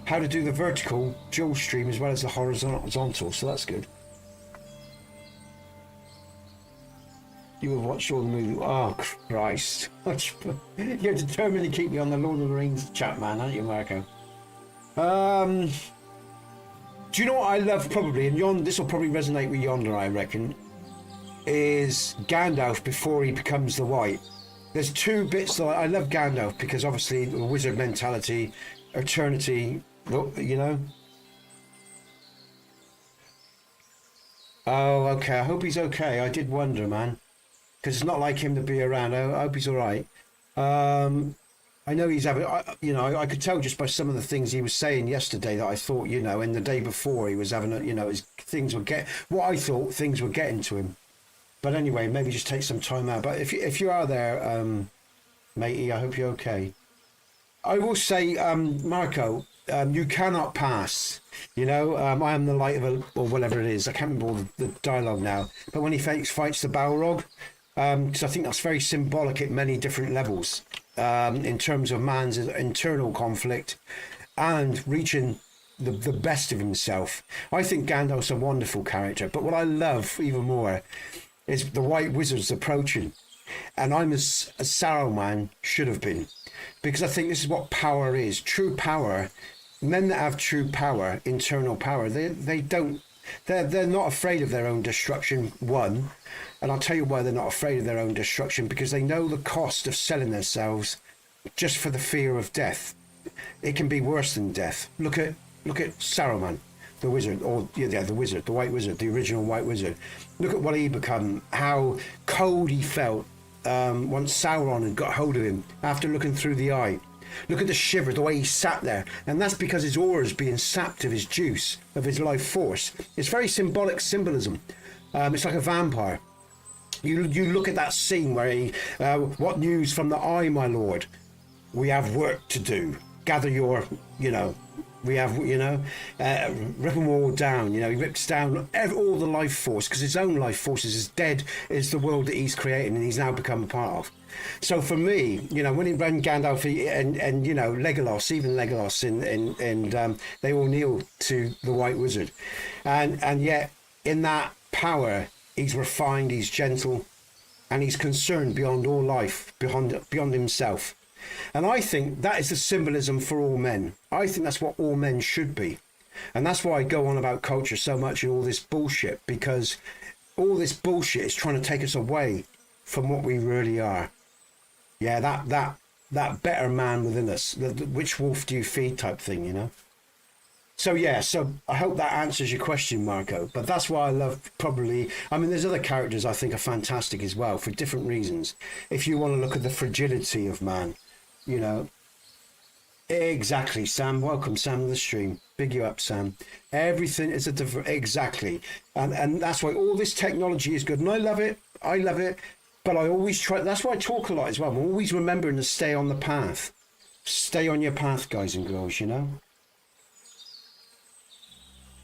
how to do the vertical dual stream as well as the horizontal, so that's good. You have watched all the movies. Oh, Christ. You're determined to keep me on the Lord of the Rings chat, man, aren't you, Marco? Do you know what I love probably, and this will probably resonate with Yonder, I reckon, is Gandalf before he becomes the White. There's 2 bits that I love Gandalf, because obviously the wizard mentality, eternity, you know. Oh, okay. I hope he's okay. I did wonder, man, because it's not like him to be around. I hope he's all right. I know he's having, you know, I could tell just by some of the things he was saying yesterday that I thought, you know, and the day before he was having, you know, what I thought things were getting to him. But anyway, maybe just take some time out. But if you are there, matey, I hope you're okay. I will say, Marco, you cannot pass, you know. I am the light of a, or whatever it is. I can't remember all the dialogue now. But when he fights the Balrog, because I think that's very symbolic at many different levels, in terms of man's internal conflict and reaching the best of himself. I think Gandalf's a wonderful character. But what I love even more is the White Wizard's approaching. And I'm as Saruman should have been. Because I think this is what power is. True power, men that have true power, internal power, they're not afraid of their own destruction, one. And I'll tell you why they're not afraid of their own destruction, because they know the cost of selling themselves just for the fear of death. It can be worse than death. Look at Saruman, the wizard, or yeah, the wizard, the White Wizard, the original White Wizard. Look at what he become, how cold he felt once Sauron had got hold of him after looking through the eye. Look at the shiver, the way he sat there. And that's because his aura is being sapped of his juice, of his life force. It's very symbolic symbolism. It's like a vampire. You look at that scene where he, what news from the eye, my lord? We have work to do. Gather your, we have, rip them all down. He rips down all the life force because his own life force is as dead as the world that he's creating and he's now become a part of. So for me, when he ran Gandalf and Legolas, even Legolas, and they all kneel to the White Wizard, and yet in that power, he's refined, he's gentle, and he's concerned beyond all life, beyond himself. And I think that is the symbolism for all men. I think that's what all men should be. And that's why I go on about culture so much and all this bullshit, because all this bullshit is trying to take us away from what we really are. Yeah, that better man within us, which wolf do you feed type thing, So yeah, so I hope that answers your question, Marco. But that's why I love there's other characters I think are fantastic as well for different reasons. If you want to look at the fragility of man, Exactly, Sam. Welcome, Sam, to the stream. Big you up, Sam. Everything is exactly. And that's why all this technology is good. And I love it. But I always try, that's why I talk a lot as well. I'm always remembering to stay on the path. Stay on your path, guys and girls,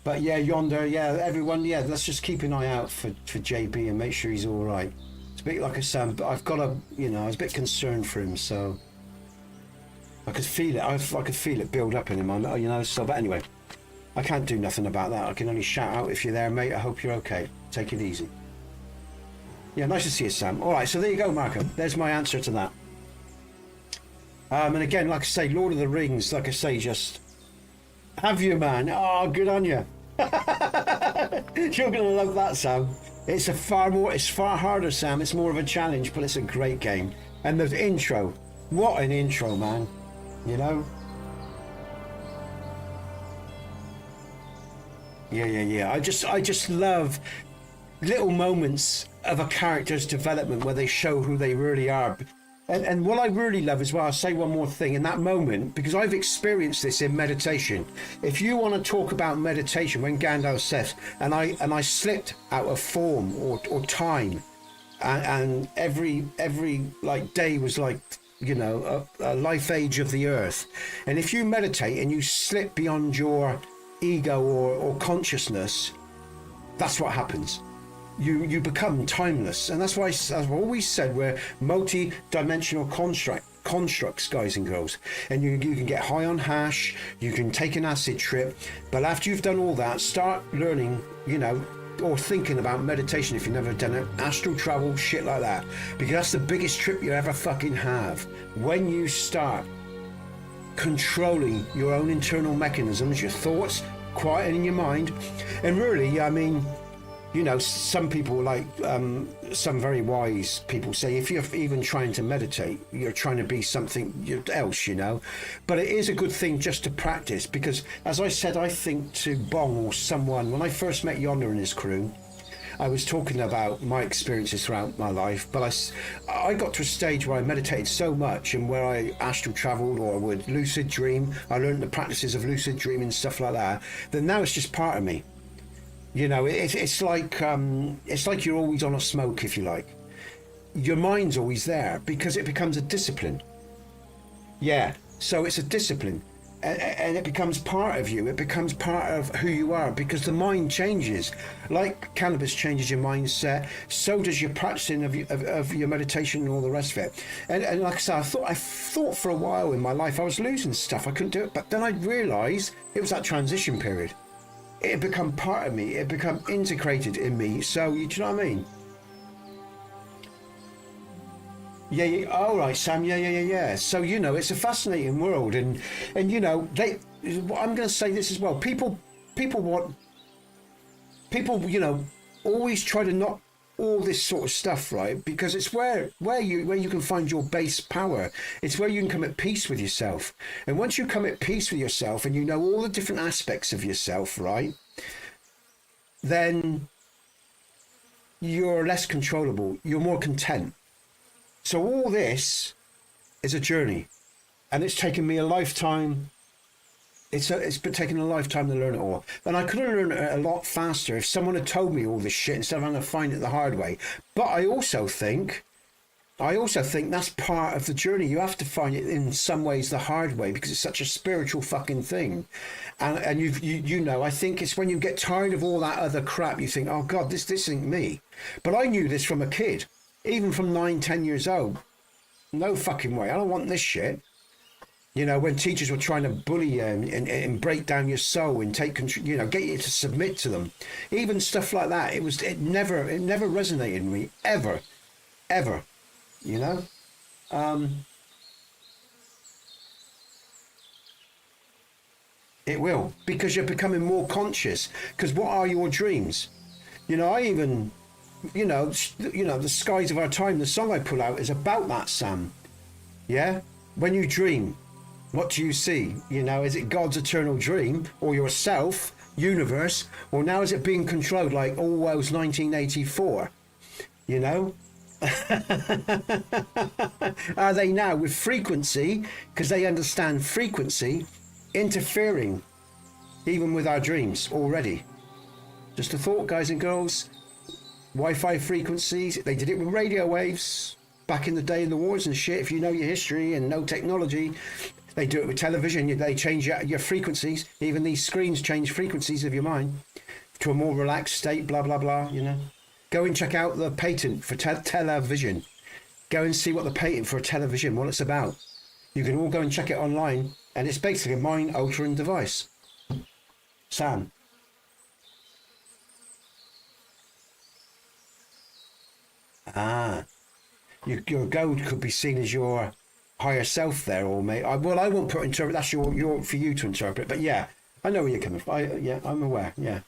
But yeah, Yonder, everyone, let's just keep an eye out for JB and make sure he's all right. It's a bit like I said, but I've got I was a bit concerned for him, so I could feel it. I could feel it build up in him, So, but anyway, I can't do nothing about that. I can only shout out if you're there, mate. I hope you're okay. Take it easy. Yeah, nice to see you, Sam. All right, so there you go, Marco. There's my answer to that. And again, like I say, Lord of the Rings, like I say, just have you, man. Oh, good on you. You're gonna love that, Sam. It's far harder, Sam. It's more of a challenge, but it's a great game. And the intro, what an intro, man. Yeah. I just love little moments of a character's development where they show who they really are. And what I really love as well, I'll say one more thing in that moment, because I've experienced this in meditation. If you want to talk about meditation, when Gandalf says, and I slipped out of form or time, and every like day was like, a life age of the earth. And if you meditate and you slip beyond your ego or consciousness, that's what happens. You become timeless. And that's why I've always said we're multi-dimensional constructs, guys and girls. And you can get high on hash, you can take an acid trip, but after you've done all that, start learning, or thinking about meditation if you've never done it, astral travel, shit like that, because that's the biggest trip you ever fucking have. When you start controlling your own internal mechanisms, your thoughts, quieting your mind, and really, some people some very wise people say if you're even trying to meditate, you're trying to be something else, But it is a good thing just to practice, because as I said, I think to Bong or someone, when I first met Yonder and his crew, I was talking about my experiences throughout my life, but I got to a stage where I meditated so much and where I astral traveled or would lucid dream. I learned the practices of lucid dreaming and stuff like that. Then now it's just part of me. It's like you're always on a smoke, if you like. Your mind's always there because it becomes a discipline. Yeah, so it's a discipline. And it becomes part of you. It becomes part of who you are, because the mind changes. Like cannabis changes your mindset, so does your practicing of your meditation and all the rest of it. And like I said, I thought for a while in my life I was losing stuff. I couldn't do it. But then I realised it was that transition period. It had become part of me. It had become integrated in me. So, do you know what I mean? Yeah. All right, Sam. Yeah. So, it's a fascinating world. And I'm going to say this as well. People, always try to knock all this sort of stuff, right? Because it's where you can find your base power. It's where you can come at peace with yourself. And once you come at peace with yourself and you know all the different aspects of yourself, right, then you're less controllable. You're more content. So all this is a journey, and it's taken me a lifetime it's been taking a lifetime to learn it all. And I could have learned it a lot faster if someone had told me all this shit instead of having to find it the hard way. But I also think that's part of the journey. You have to find it in some ways the hard way because it's such a spiritual fucking thing. And you know, I think it's when you get tired of all that other crap, you think, oh God, this ain't me. But I knew this from a kid, even from 9, 10 years old. No fucking way. I don't want this shit. You know, when teachers were trying to bully you and break down your soul and take control, you know, get you to submit to them, even stuff like that. It never resonated with me ever. You know, it will, because you're becoming more conscious. Because what are your dreams? You know, I even, you know, the skies of our time. The song I put out is about that, Sam. Yeah, when you dream. What do you see? You know, is it God's eternal dream or yourself, universe, or now is it being controlled like Orwell's 1984? You know? Are they now with frequency, because they understand frequency, interfering even with our dreams already? Just a thought, guys and girls. Wi-Fi frequencies, they did it with radio waves back in the day in the wars and shit. If you know your history and know technology, they do it with television. They change your frequencies. Even these screens change frequencies of your mind to a more relaxed state, blah, blah, blah, you know. Go and check out the patent for television. Go and see what the patent for television, what it's about. You can all go and check it online, and it's basically a mind-altering device. Sam. Ah. Your gold could be seen as your higher self there, or well, I won't interpret. That's your for you to interpret. But yeah, I know where you're coming from. Yeah, I'm aware. Yeah.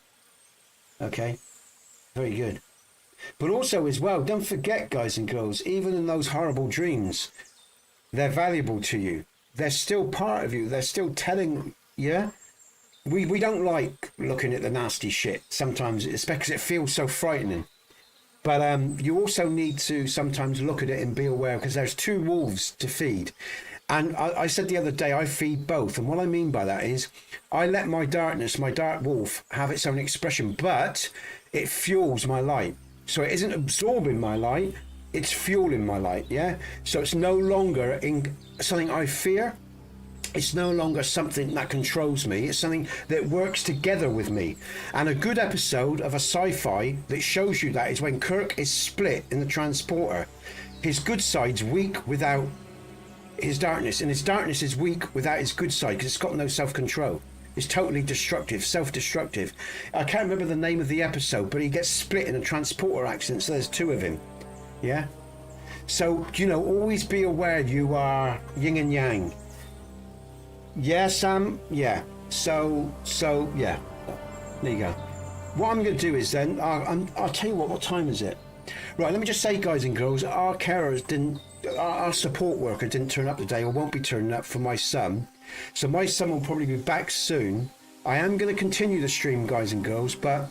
Okay. Very good. But also as well, don't forget, guys and girls, even in those horrible dreams, they're valuable to you. They're still part of you. They're still telling. Yeah. We don't like looking at the nasty shit sometimes, it's because it feels so frightening. But you also need to sometimes look at it and be aware, because there's two wolves to feed. And I said the other day, I feed both. And what I mean by that is I let my darkness, my dark wolf, have its own expression, but it fuels my light. So it isn't absorbing my light, it's fueling my light, yeah? So it's no longer in something I fear. It's no longer something that controls me. It's something that works together with me. And a good episode of a sci-fi that shows you that is when Kirk is split in the transporter. His good side's weak without his darkness, and his darkness is weak without his good side, because it's got no self-control. It's totally destructive, self-destructive. I can't remember the name of the episode, but he gets split in a transporter accident, so there's two of him. Yeah? So, you know, always be aware you are yin and yang. Yeah, Sam? Yeah. So, yeah. There you go. What I'm going to do is then, I'll tell you what time is it? Right, let me just say, guys and girls, our carers didn't, our support worker didn't turn up today, or won't be turning up for my son. So my son will probably be back soon. I am going to continue the stream, guys and girls, but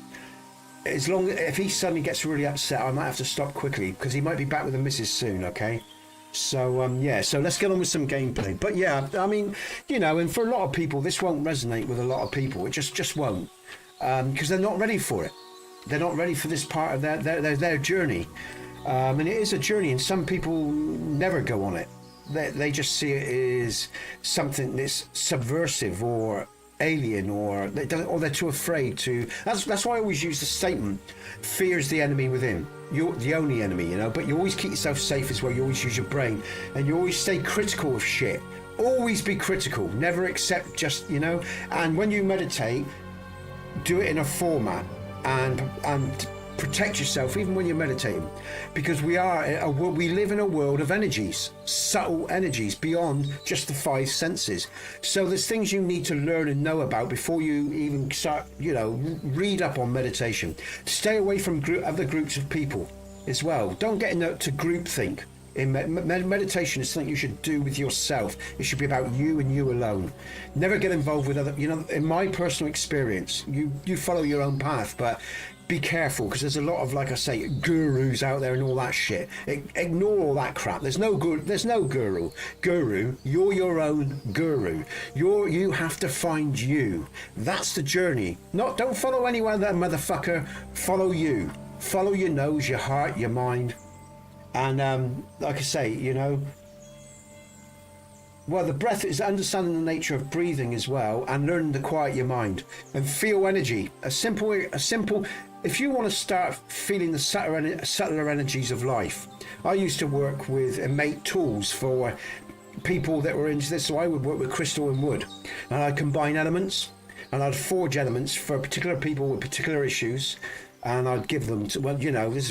if he suddenly gets really upset, I might have to stop quickly, because he might be back with the missus soon, okay? So, yeah, so let's get on with some gameplay. But yeah, I mean, you know, and for a lot of people, this won't resonate with a lot of people. It just won't, because they're not ready for it. They're not ready for this part of their journey. And it is a journey, and some people never go on it. They just see it as something that's subversive or alien, or they're too afraid to. That's why I always use the statement, fear is the enemy within. You're the only enemy, you know, but you always keep yourself safe as well. You always use your brain, and you always stay critical of shit. Always be critical, never accept just, you know. And when you meditate, do it in a format and protect yourself even when you're meditating, because we live in a world of energies, subtle energies beyond just the five senses. So there's things you need to learn and know about before you even start, you know, read up on meditation. Stay away from other groups of people as well. Don't get into groupthink. In meditation is something you should do with yourself. It should be about you and you alone. Never get involved with other. You know, in my personal experience, you follow your own path, but be careful, because there's a lot of, like I say, gurus out there and all that shit. Ignore all that crap. There's no guru. You're your own guru. You have to find you. That's the journey. Don't follow anyone, that motherfucker. Follow you. Follow your nose, your heart, your mind. And like I say, you know, well, the breath is understanding the nature of breathing as well, and learning to quiet your mind and feel energy. A simple. If you want to start feeling the subtler energies of life, I used to work with and make tools for people that were into this. So I would work with crystal and wood, and I'd combine elements, and I'd forge elements for particular people with particular issues. And I'd give them to, well, you know, this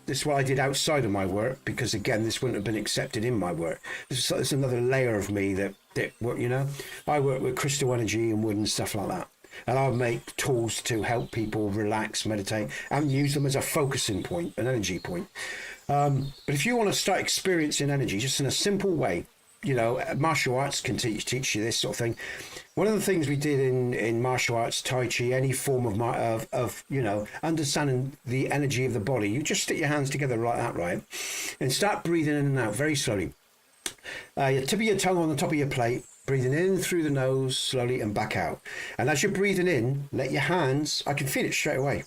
is what I did outside of my work, because again, this wouldn't have been accepted in my work. This is another layer of me that work, you know. I work with crystal energy and wood and stuff like that. And I'll make tools to help people relax, meditate, and use them as a focusing point, an energy point. But if you want to start experiencing energy just in a simple way, you know, martial arts can teach you this sort of thing. One of the things we did in martial arts, Tai Chi, any form of you know, understanding the energy of the body, you just stick your hands together like that, right? And start breathing in and out very slowly. Your tip of your tongue on the top of your plate, breathing in through the nose slowly and back out. And as you're breathing in, let your hands, I can feel it straight away.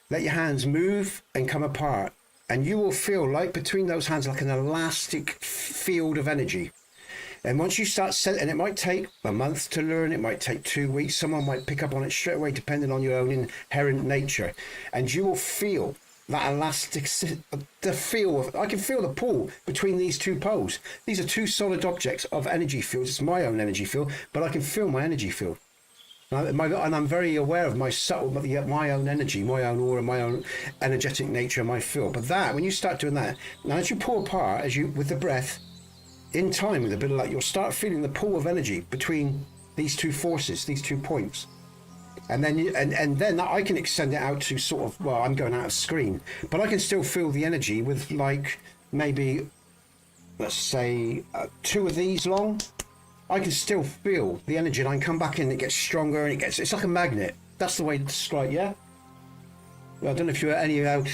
Let your hands move and come apart. And you will feel like between those hands, like an elastic field of energy. And once you start and it might take a month to learn, it might take 2 weeks, someone might pick up on it straight away, depending on your own inherent nature. And you will feel that elastic, the feel of, I can feel the pull between these two poles. These are two solid objects of energy fields. It's my own energy field, but I can feel my energy field. And I'm very aware of my my own energy, my own aura, my own energetic nature, my field. But that, when you start doing that, now as you pull apart, with the breath, in time, with a bit of luck, you'll start feeling the pull of energy between these two forces, these 2 points. And then then I can extend it out to sort of, well, I'm going out of screen, but I can still feel the energy with, like, maybe, let's say, 2 of these long. I can still feel the energy, and I can come back in, it gets stronger, and it's like a magnet. That's the way to describe it, yeah? Well, I don't know if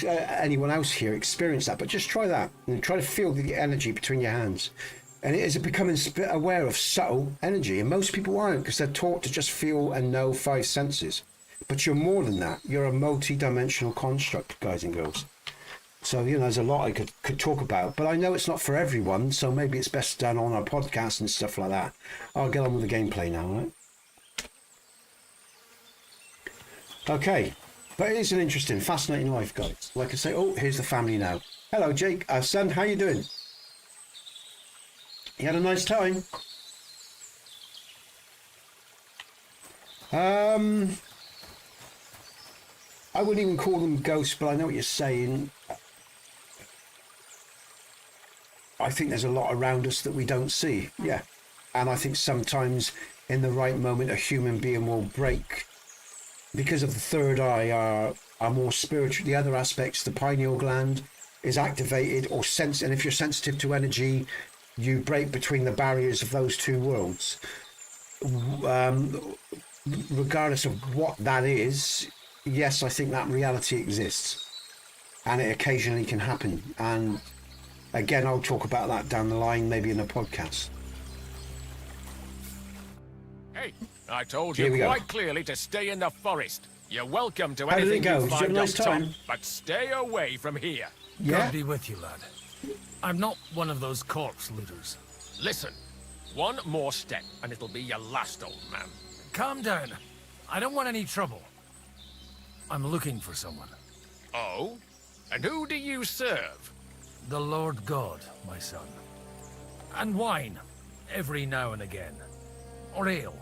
anyone else here experienced that, but just try that, and try to feel the energy between your hands. And it is becoming aware of subtle energy, and most people aren't, because they're taught to just feel and know 5 senses. But you're more than that. You're a multi-dimensional construct, guys and girls. So, you know, there's a lot I could talk about, but I know it's not for everyone, so maybe it's best done on our podcast and stuff like that. I'll get on with the gameplay now, right? Okay, but it is an interesting, fascinating life, guys. Like I say, oh, here's the family now. Hello, Jake. Son, how you doing? You had a nice time? I wouldn't even call them ghosts, but I know what you're saying. I think there's a lot around us that we don't see, yeah. And I think sometimes in the right moment, a human being will break. Because of the third eye are more spiritual. The other aspects, the pineal gland is activated or sense. And if you're sensitive to energy, you break between the barriers of those 2 worlds. Regardless of what that is, yes, I think that reality exists. And it occasionally can happen. And again, I'll talk about that down the line, maybe in a podcast. Hey, I told you quite clearly to stay in the forest. You're welcome to anything you find up top, but stay away from here. Yeah? God be with you, lad. I'm not one of those corpse looters. Listen, one more step and it'll be your last, old man. Calm down. I don't want any trouble. I'm looking for someone. Oh? And who do you serve? The Lord God, my son. And wine, every now and again. Or ale.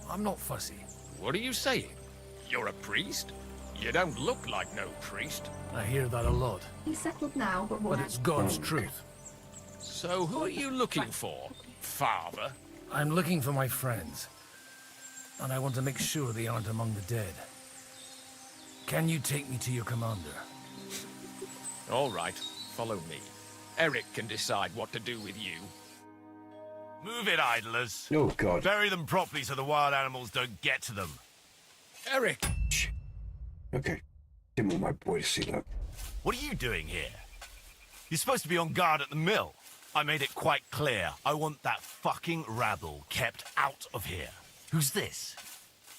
I'm not fussy. What are you saying? You're a priest? You don't look like no priest. I hear that a lot. He's settled now, but it's God's truth. So who are you looking for, Father? I'm looking for my friends. And I want to make sure they aren't among the dead. Can you take me to your commander? All right, follow me. Eric can decide what to do with you. Move it, idlers. Oh, God. Bury them properly so the wild animals don't get to them. Eric! Okay. Didn't want my boy to see that. What are you doing here? You're supposed to be on guard at the mill. I made it quite clear. I want that fucking rabble kept out of here. Who's this?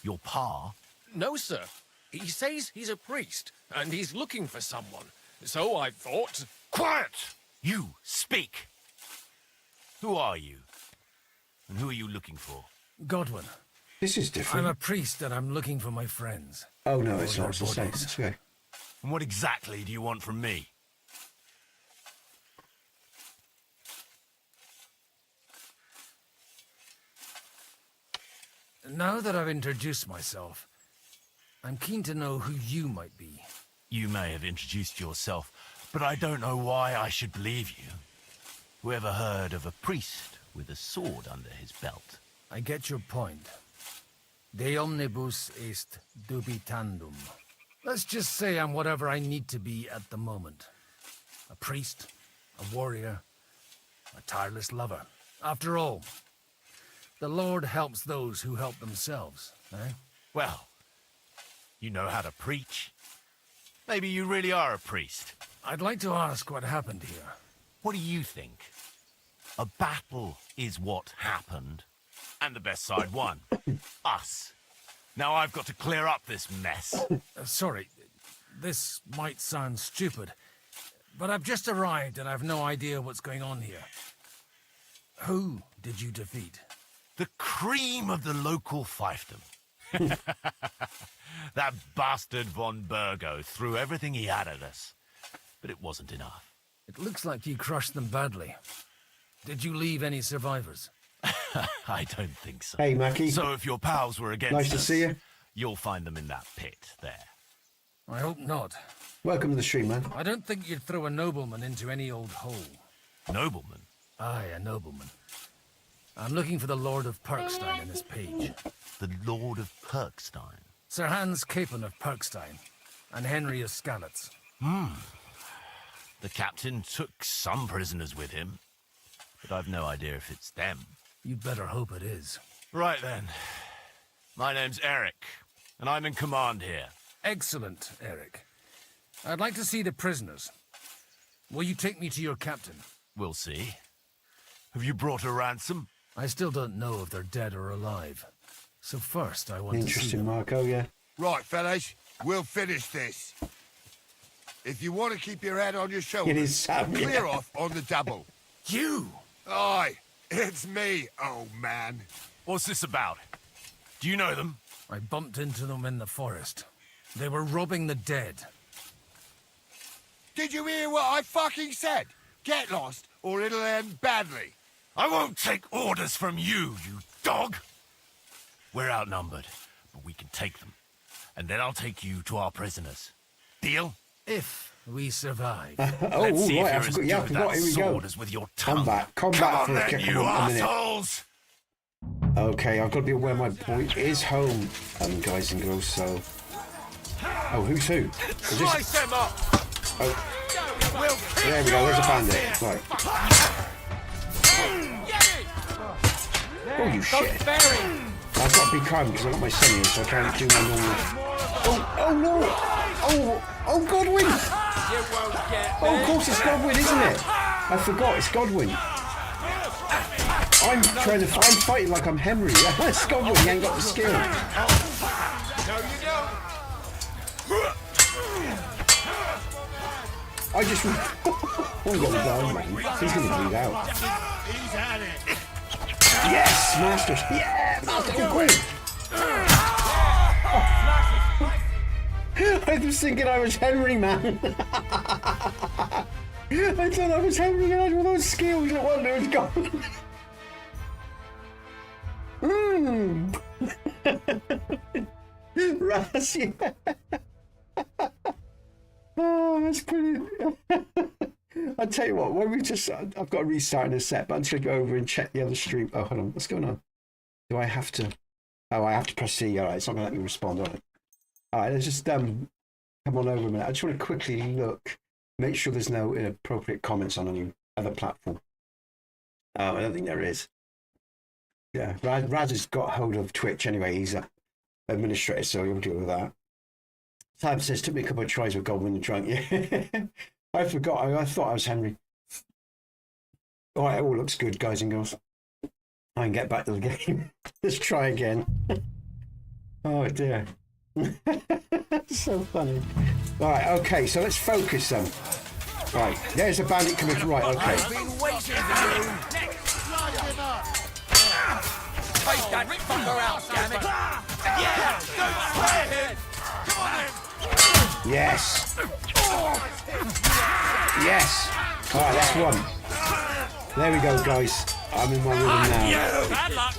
Your pa? No, sir. He says he's a priest, and he's looking for someone. So I thought... Quiet! You, speak! Who are you? And who are you looking for? Godwin. This is different. I'm a priest and I'm looking for my friends. Oh, no, it's not the same. It's okay. And what exactly do you want from me? Now that I've introduced myself, I'm keen to know who you might be. You may have introduced yourself, but I don't know why I should believe you. Whoever heard of a priest with a sword under his belt? I get your point. De omnibus est dubitandum. Let's just say I'm whatever I need to be at the moment. A priest, a warrior, a tireless lover. After all, the Lord helps those who help themselves, eh? Well, you know how to preach. Maybe you really are a priest. I'd like to ask what happened here. What do you think? A battle is what happened, and the best side won. Us. Now I've got to clear up this mess. Sorry, this might sound stupid, but I've just arrived and I've no idea what's going on here. Who did you defeat? The cream of the local fiefdom. That bastard von Burgo threw everything he had at us, but it wasn't enough. It looks like you crushed them badly. Did you leave any survivors? I don't think so. Hey, Mackie. So if your pals were against Nice to us, see you. you'll find them in that pit there. I hope not. Welcome to the stream, man. I don't think you'd throw a nobleman into any old hole. Nobleman? Aye, a nobleman. I'm looking for the Lord of Perkstein in this page. The Lord of Perkstein? Sir Hans Capon of Perkstein, and Henry of Skalitz. The captain took some prisoners with him, but I've no idea if it's them. You'd better hope it is. Right then. My name's Eric, and I'm in command here. Excellent, Eric. I'd like to see the prisoners. Will you take me to your captain? We'll see. Have you brought a ransom? I still don't know if they're dead or alive. So first, I want to see Interesting, them. Marco, yeah. Right, fellas, we'll finish this. If you want to keep your head on your shoulders, It is Sam, yeah. clear off on the double. You! Aye, it's me, old man. What's this about? Do you know them? I bumped into them in the forest. They were robbing the dead. Did you hear what I fucking said? Get lost, or it'll end badly. I won't take orders from you, you dog. We're outnumbered, but we can take them. And then I'll take you to our prisoners. Deal? If we survive. Oh, Let's see right, if I you're as forgot, yeah, I good forgot, with here that we go. sword as with your tongue. Combat Come for on a then, kick you of a minute. assholes! Okay, I've got to be aware my point is home, guys and girls, so... Oh, who's who? Is this... Slice them up! Oh, We'll there we go, there's a bandit. Right. Oh, you shit. I've got to be calm because I've got my son here, so I can't do my normal... Oh no! Oh, Godwin! Oh, of course it's Godwin, isn't it? I forgot, it's Godwin. I'm fighting like I'm Henry. Yeah, it's Godwin, he ain't got the skill. No, you don't. I just... Oh, he's gonna die, man. He's gonna bleed out. He's at it! Yes, Masters. Yeah, Master Queen. I was thinking I was Henry, man. I thought I was Henry and I had all those skills. No wonder it's gone. Ras, yeah. Oh, that's brilliant. I'll tell you what, when we just, I've got to restart in a sec, but I'm just going to go over and check the other stream. Oh, hold on, what's going on? Do I have to? Oh, I have to press C. All right, it's not going to let me respond on it. All right, let's just come on over a minute. I just want to quickly look, make sure there's no inappropriate comments on any other platform. Oh, I don't think there is. Yeah, Raz has got hold of Twitch anyway. He's an administrator, so he'll deal with that. Tab says, took me a couple of tries with Goldwyn and Drunk. Yeah, I forgot. I thought I was Henry. All right, it all looks good, guys and girls. I can get back to the game. Let's try again. Oh dear. So funny. All right, okay, so let's focus then. Right, there's a bandit coming from right, okay. I've been waiting for you. Take that fucker out, damn it. Yeah, don't spare him. Come on then. Yes. Yes. All right, that's one. There we go, guys. I'm in my rhythm now.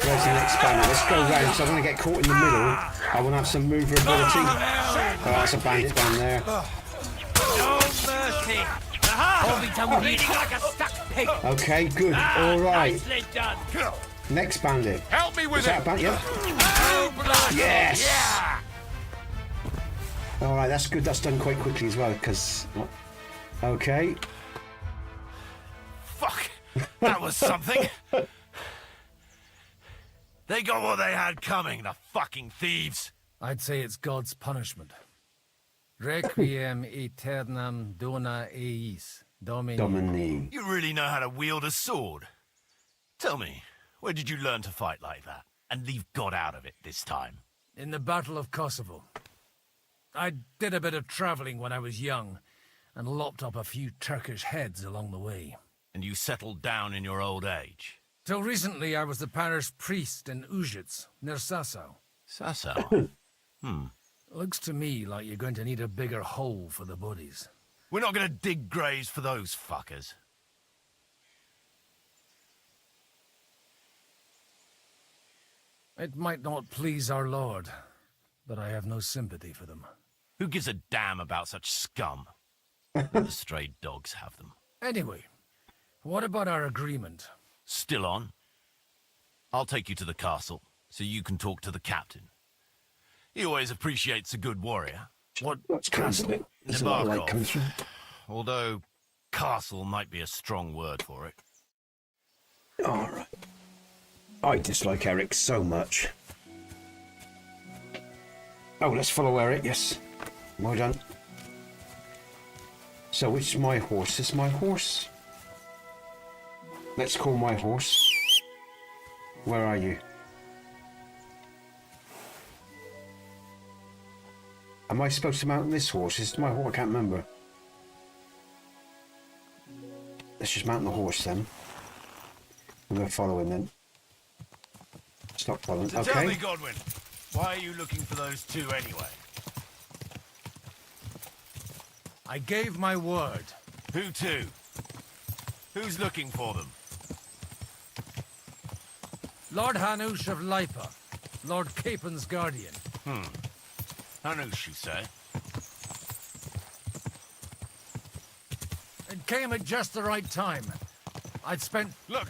Where's the next bandit? Let's go round, so I don't want to get caught in the middle. I want to have some maneuverability. Oh, that's a bandit down there. No mercy. I'll be done with you like a stuck pig. Okay, good. All right. Nicely done. Next bandit. Help me with Is that a bandit? Yeah. Oh, bloody Yes. yeah. All right, that's good. That's done quite quickly as well, because... Okay. Fuck! That was something. They got what they had coming, the fucking thieves. I'd say it's God's punishment. Requiem aeternam dona eis, Domini. You really know how to wield a sword. Tell me, where did you learn to fight like that? And leave God out of it this time? In the Battle of Kosovo. I did a bit of traveling when I was young, and lopped up a few Turkish heads along the way. And you settled down in your old age? Till recently, I was the parish priest in Užice, near Sasau. Sasau? Looks to me like you're going to need a bigger hole for the bodies. We're not going to dig graves for those fuckers. It might not please our Lord, but I have no sympathy for them. Who gives a damn about such scum? The stray dogs have them. Anyway, what about our agreement? Still on? I'll take you to the castle, so you can talk to the captain. He always appreciates a good warrior. What's castle? There's a lot of light comes through. Although, castle might be a strong word for it. All right. I dislike Eric so much. Oh, let's follow Eric, yes. Well done. So, which is my horse? This is my horse. Let's call my horse. Where are you? Am I supposed to mount this horse? Is my horse? I can't remember. Let's just mount the horse then. I'm going to follow him then. Stop following. So okay. tell me, Godwyn, why are you looking for those two anyway? I gave my word. Who to? Who's looking for them? Lord Hanush of Lipa, Lord Capen's guardian. Hanush, you say? It came at just the right time. I'd spent... Look!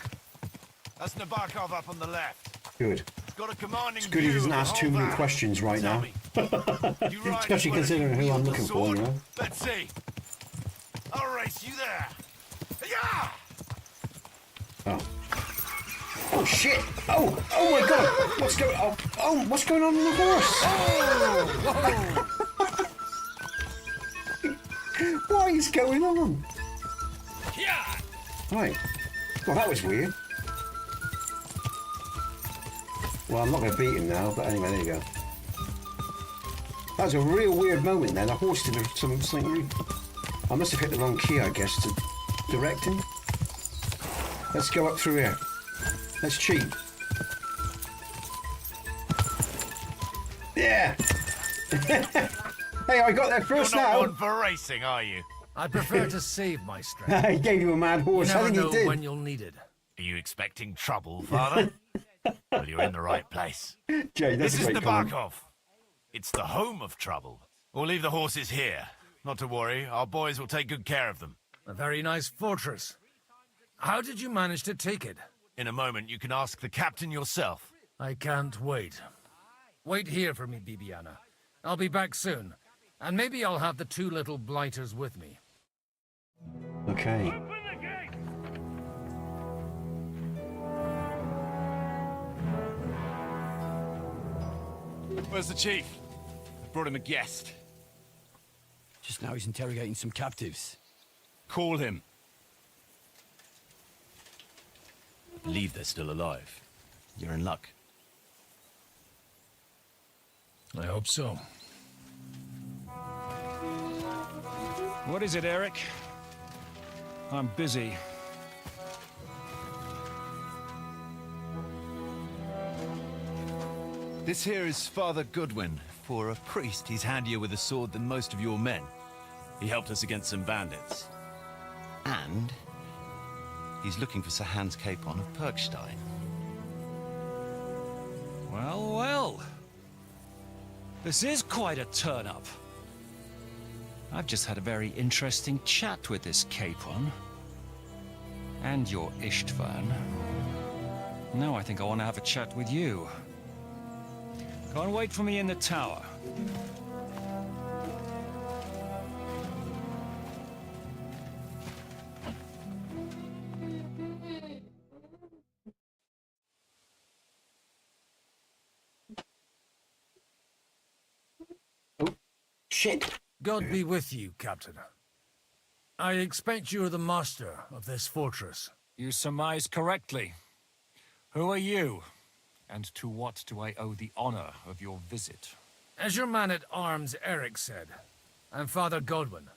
That's Nabokov up on the left. Good. Got a commanding It's good he doesn't ask too many questions right now. Especially considering who I'm looking for, you know? Let's see. I'll race you there. Yeah! Oh. Oh shit! Oh my god! What's going what's going on in the horse? What is going on? Yeah. Right. Well, that was weird. Well, I'm not going to beat him now, but anyway, there you go. That was a real weird moment there. The horse did something weird. I must have hit the wrong key, I guess, to direct him. Let's go up through here. Let's cheat. Yeah! Hey, I got there first You're not now. one for racing, are you? I prefer to save my strength. He gave you a mad You horse. I never think he know did. when you'll need it. Are you expecting trouble, father? Well, you're in the right place. Jay, that's This a is great comment. Nabokov. It's the home of trouble. We'll leave the horses here. Not to worry, our boys will take good care of them. A very nice fortress. How did you manage to take it? In a moment, you can ask the captain yourself. I can't wait. Wait here for me, Bibiana. I'll be back soon. And maybe I'll have the two little blighters with me. Okay. Where's the chief? I brought him a guest. Just now he's interrogating some captives. Call him. I believe they're still alive. You're in luck. I hope so. What is it, Eric? I'm busy. This here is Father Goodwin. For a priest, he's handier with a sword than most of your men. He helped us against some bandits. And he's looking for Sir Hans Capon of Perkstein. Well, well. This is quite a turn-up. I've just had a very interesting chat with this Capon. And your Istvan. Now I think I want to have a chat with you. Go and wait for me in the tower. Oh, shit. God be with you, Captain. I expect you're the master of this fortress. You surmise correctly. Who are you? And to what do I owe the honor of your visit? As your man-at-arms Eric said, I'm Father Godwin.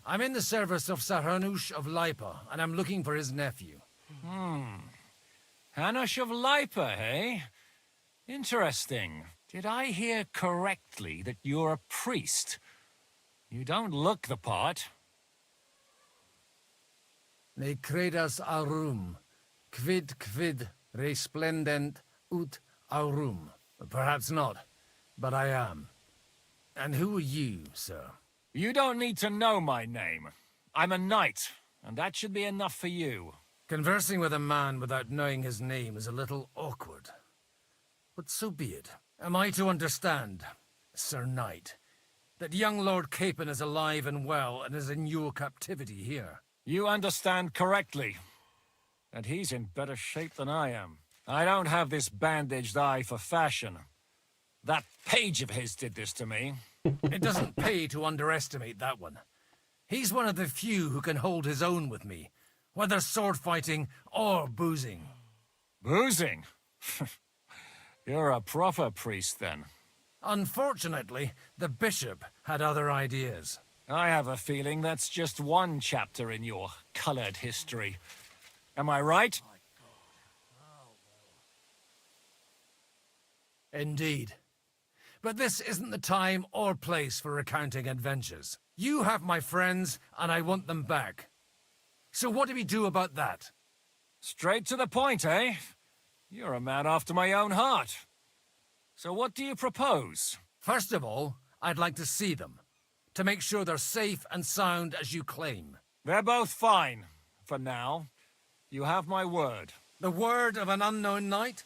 I'm in the service of Sir Hanush of Lipa, and I'm looking for his nephew. Hanush of Lipa, eh? Interesting. Did I hear correctly that you're a priest? You don't look the part. Ne credas aurum, quid resplendent ut aurum. Perhaps not, but I am. And who are you, sir? You don't need to know my name. I'm a knight, and that should be enough for you. Conversing with a man without knowing his name is a little awkward. But so be it. Am I to understand, Sir Knight, that young Lord Capon is alive and well and is in your captivity here? You understand correctly. And he's in better shape than I am. I don't have this bandaged eye for fashion. That page of his did this to me. It doesn't pay to underestimate that one. He's one of the few who can hold his own with me, whether sword fighting or boozing. Boozing? You're a proper priest, then. Unfortunately, the bishop had other ideas. I have a feeling that's just one chapter in your colored history. Am I right? Indeed. But this isn't the time or place for recounting adventures. You have my friends, and I want them back. So what do we do about that? Straight to the point, eh? You're a man after my own heart. So what do you propose? First of all, I'd like to see them, to make sure they're safe and sound as you claim. They're both fine, for now. You have my word. The word of an unknown knight?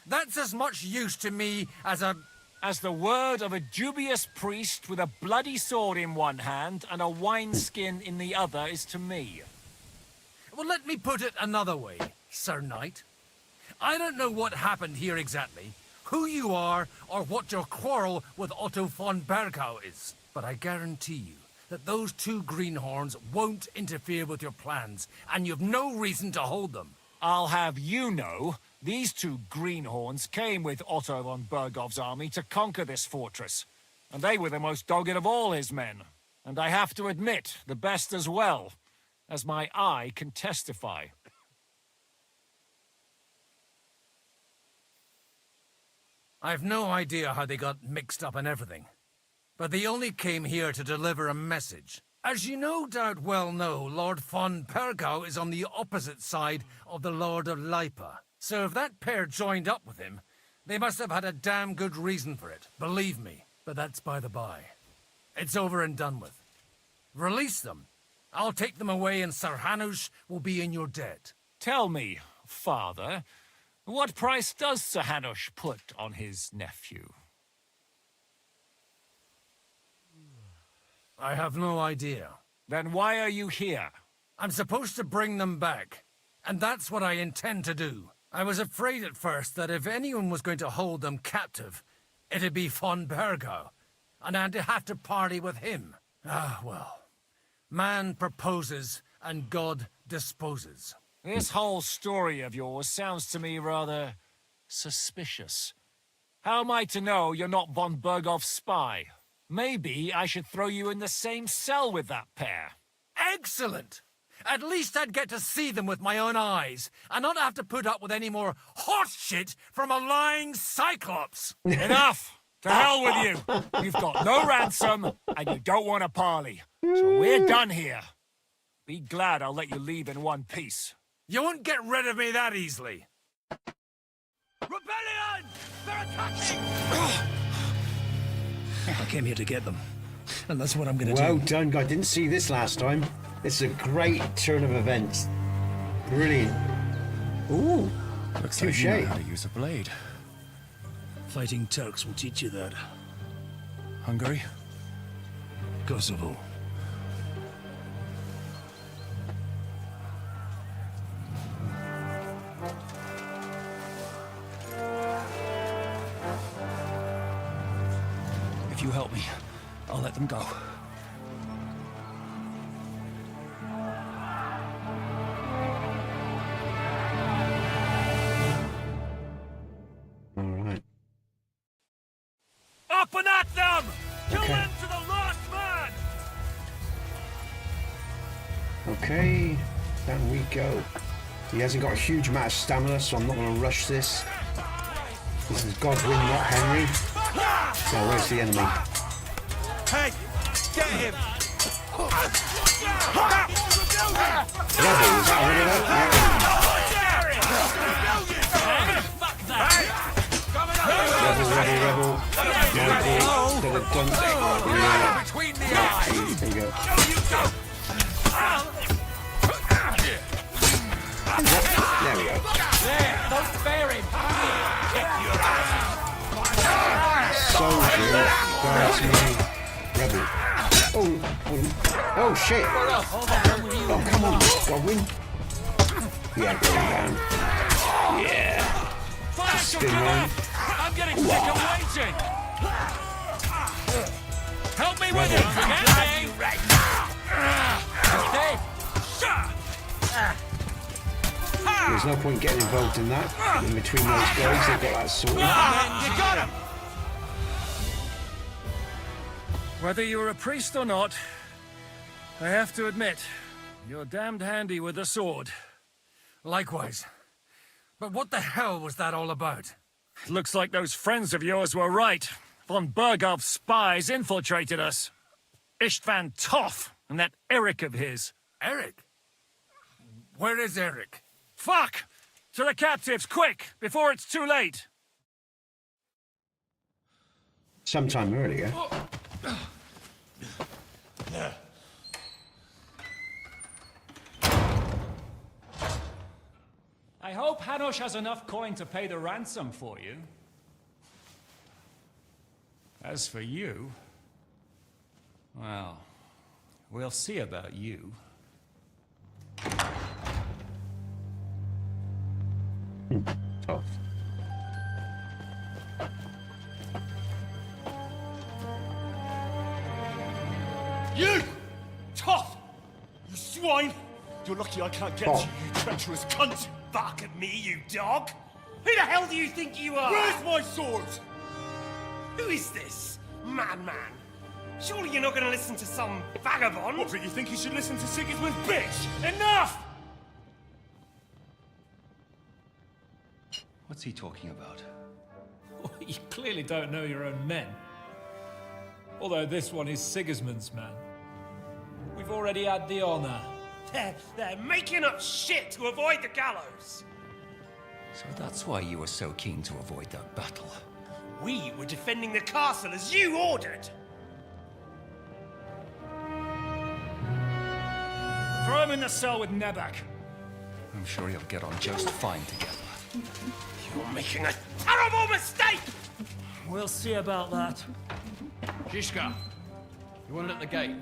That's as much use to me as the word of a dubious priest with a bloody sword in one hand and a wineskin in the other is to me. Well, let me put it another way, Sir Knight. I don't know what happened here exactly, who you are, or what your quarrel with Otto von Bergau is. But I guarantee you that those two greenhorns won't interfere with your plans, and you've no reason to hold them. I'll have you know, these two greenhorns came with Otto von Bergau's army to conquer this fortress, and they were the most dogged of all his men. And I have to admit, the best as well, as my eye can testify. I've no idea how they got mixed up in everything, but they only came here to deliver a message. As you no doubt well know, Lord von Bergau is on the opposite side of the Lord of Lipa. So if that pair joined up with him, they must have had a damn good reason for it, believe me. But that's by the by. It's over and done with. Release them. I'll take them away and Sir Hanush will be in your debt. Tell me, Father, what price does Sir Hanush put on his nephew? I have no idea. Then why are you here? I'm supposed to bring them back, and that's what I intend to do. I was afraid at first that if anyone was going to hold them captive, it'd be von Bergo, and I'd have to party with him. Ah, well. Man proposes, and God disposes. This whole story of yours sounds to me rather suspicious. How am I to know you're not von Bergov's spy? Maybe I should throw you in the same cell with that pair. Excellent! At least I'd get to see them with my own eyes, and not have to put up with any more horse shit from a lying cyclops. Enough! To hell with you! You've got no ransom, and you don't want a parley. So we're done here. Be glad I'll let you leave in one piece. You won't get rid of me that easily. Rebellion! They're attacking! I came here to get them, and that's what I'm going to do. Well done, I didn't see this last time. It's a great turn of events. Brilliant. Ooh, Looks touche. like you know how to use a blade. Fighting Turks will teach you that. Hungary? Kosovo. If you help me, I'll let them go. Alright. Up and at them! Kill Okay. them to the last man! Okay, down we go. He hasn't got a huge amount of stamina, so I'm not going to rush this. This is Godwin, not Henry. So where's the enemy? Hey! Get him! Rebel, is that a rebel? Yeah. Rebel. Between the eyes! There you go. There we go. There! Don't spare him! Soldier, guardsman, rebel. Oh shit! Oh, come on, Godwin. Yeah, go down. Yeah. Spin round. I'm getting sick of waiting! Help me with Rebel. it! Forget me! There's no point getting involved in that. In between those guys, they've got that sorted. You got him! Whether you're a priest or not, I have to admit, you're damned handy with a sword. Likewise. But what the hell was that all about? Looks like those friends of yours were right. Von Bergov's spies infiltrated us. Istvan Toth and that Eric of his. Eric? Where is Eric? Fuck! To the captives, quick, before it's too late! Sometime earlier. I hope Hanush has enough coin to pay the ransom for you. As for you, well, we'll see about you. Tough. You! Tough! You swine! You're lucky I can't get Oh. you, you treacherous cunt! Bark at me, you dog! Who the hell do you think you are? Where's my sword? Who is this? Madman! Surely you're not gonna listen to some vagabond? What, do you think you should listen to Sigismund's bitch? Enough! What's he talking about? You clearly don't know your own men. Although this one is Sigismund's man. We've already had the honor. They're making up shit to avoid the gallows! So that's why you were so keen to avoid that battle. We were defending the castle as you ordered! Throw him in the cell with Nebak. I'm sure you'll get on just fine together. You're making a terrible mistake! We'll see about that. Shishka, you want it at the gate?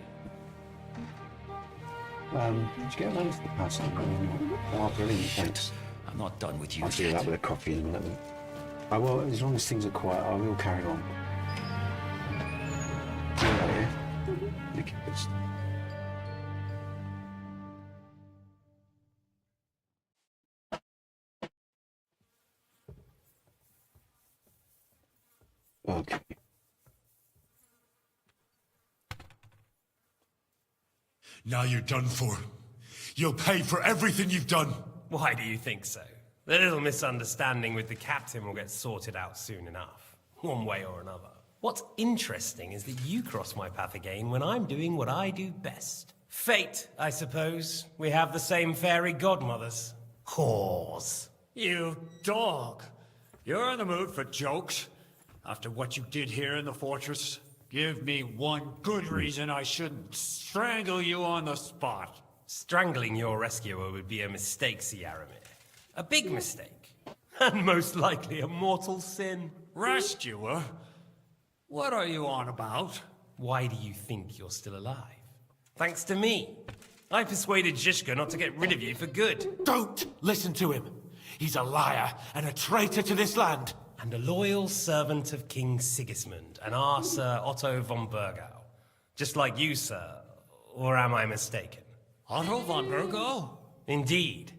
Did you get around to the pasta? Oh, brilliant, thanks. I'm not done with you I'll do yet. that with a coffee in a minute. Oh, well, as long as things are quiet, I will carry on. Okay. Okay. Now you're done for. You'll pay for everything you've done. Why do you think so? The little misunderstanding with the captain will get sorted out soon enough, one way or another. What's interesting is that you cross my path again when I'm doing what I do best. Fate, I suppose. We have the same fairy godmothers. Whores. You dog. You're in the mood for jokes? After what you did here in the fortress? Give me one good reason I shouldn't strangle you on the spot. Strangling your rescuer would be a mistake, Yaramir. A big mistake. And most likely a mortal sin. Rescuer? What are you on about? Why do you think you're still alive? Thanks to me. I persuaded Zhishka not to get rid of you for good. Don't listen to him. He's a liar and a traitor to this land. And a loyal servant of King Sigismund and our Sir Otto von Burgau. Just like you, sir. Or am I mistaken? Otto von Burgau? Indeed.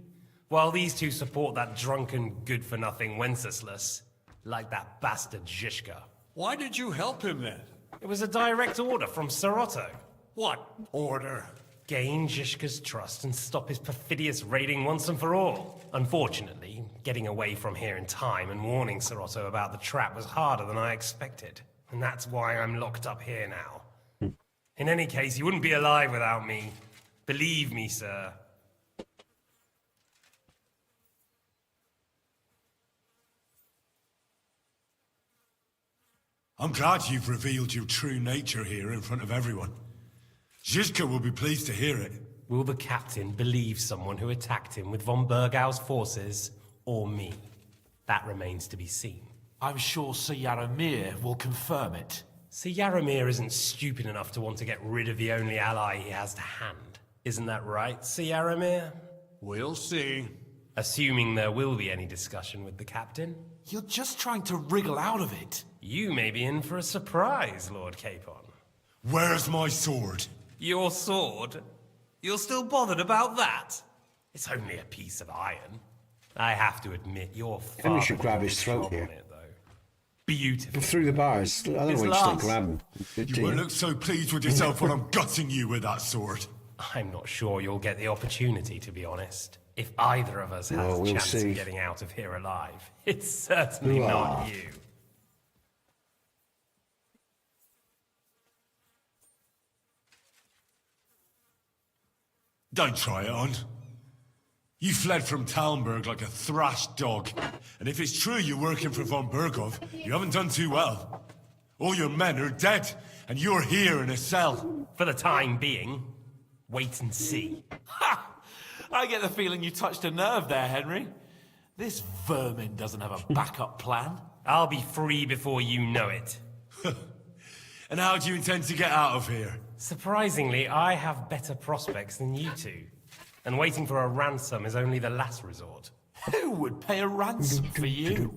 While these two support that drunken, good-for-nothing Wenceslas, like that bastard Zhishka. Why did you help him then? It was a direct order from Sir Otto. What order? Gain Zhishka's trust and stop his perfidious raiding once and for all. Unfortunately, getting away from here in time and warning Sir Otto about the trap was harder than I expected. And that's why I'm locked up here now. In any case, you wouldn't be alive without me. Believe me, sir. I'm glad you've revealed your true nature here in front of everyone. Zhishka will be pleased to hear it. Will the captain believe someone who attacked him with von Burgau's forces, or me? That remains to be seen. I'm sure Sir Yaramir will confirm it. Sir Yaramir isn't stupid enough to want to get rid of the only ally he has to hand. Isn't that right, Sir Yaramir? We'll see. Assuming there will be any discussion with the captain. You're just trying to wriggle out of it. You may be in for a surprise, Lord Capon. Where's my sword? Your sword? You're still bothered about that? It's only a piece of iron. I have to admit, you're far Henry should grab his throat from here. it, though. Beautiful. Through the bars. I don't His know why you still last. grab him. You won't look so pleased with yourself when I'm gutting you with that sword. I'm not sure you'll get the opportunity, to be honest. If either of us has Well, a we'll chance see. of getting out of here alive, it's certainly not you. Don't try it on. You fled from Talmberg like a thrashed dog. And if it's true you're working for von Burgov, you haven't done too well. All your men are dead, and you're here in a cell. For the time being, wait and see. Ha! I get the feeling you touched a nerve there, Henry. This vermin doesn't have a backup plan. I'll be free before you know it. And how do you intend to get out of here? Surprisingly, I have better prospects than you two. And waiting for a ransom is only the last resort. Who would pay a ransom for you?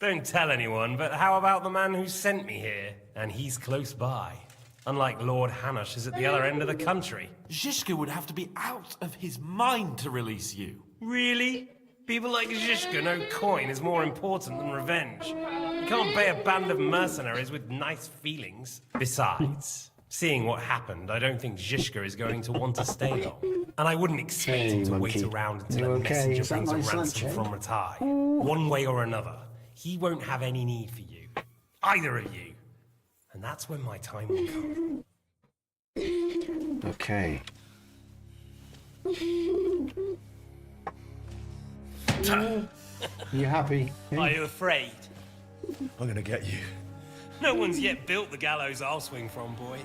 Don't tell anyone, but how about the man who sent me here? And he's close by. Unlike Lord Hanush is at the other end of the country. Zhishka would have to be out of his mind to release you. Really? People like Zhishka know coin is more important than revenge. You can't pay a band of mercenaries with nice feelings. Besides, seeing what happened, I don't think Zhishka is going to want to stay long. And I wouldn't expect Hey, him to monkey. wait around until You a okay? messenger Is that brings a nice ransom lunch, eh? from Ratai. One way or another, he won't have any need for you. Either of you. And that's when my time will come. Okay. You happy? Are you afraid? I'm gonna get you. No one's yet built the gallows I'll swing from, boy.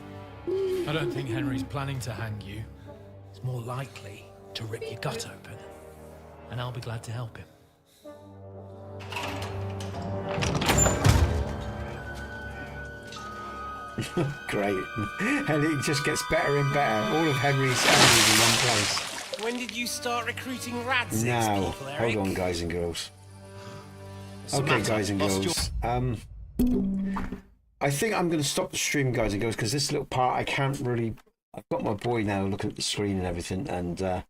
I don't think Henry's planning to hang you. It's more likely to rip your gut open. And I'll be glad to help him. Great. And it just gets better and better. All of Henry's enemies in one place. When did you start recruiting rats? Now, people, Eric? hold on, guys and girls. What's the Okay, matter? guys and Lost girls. I think I'm going to stop the stream, guys and girls, because this little part I can't really. I've got my boy now looking at the screen and everything, and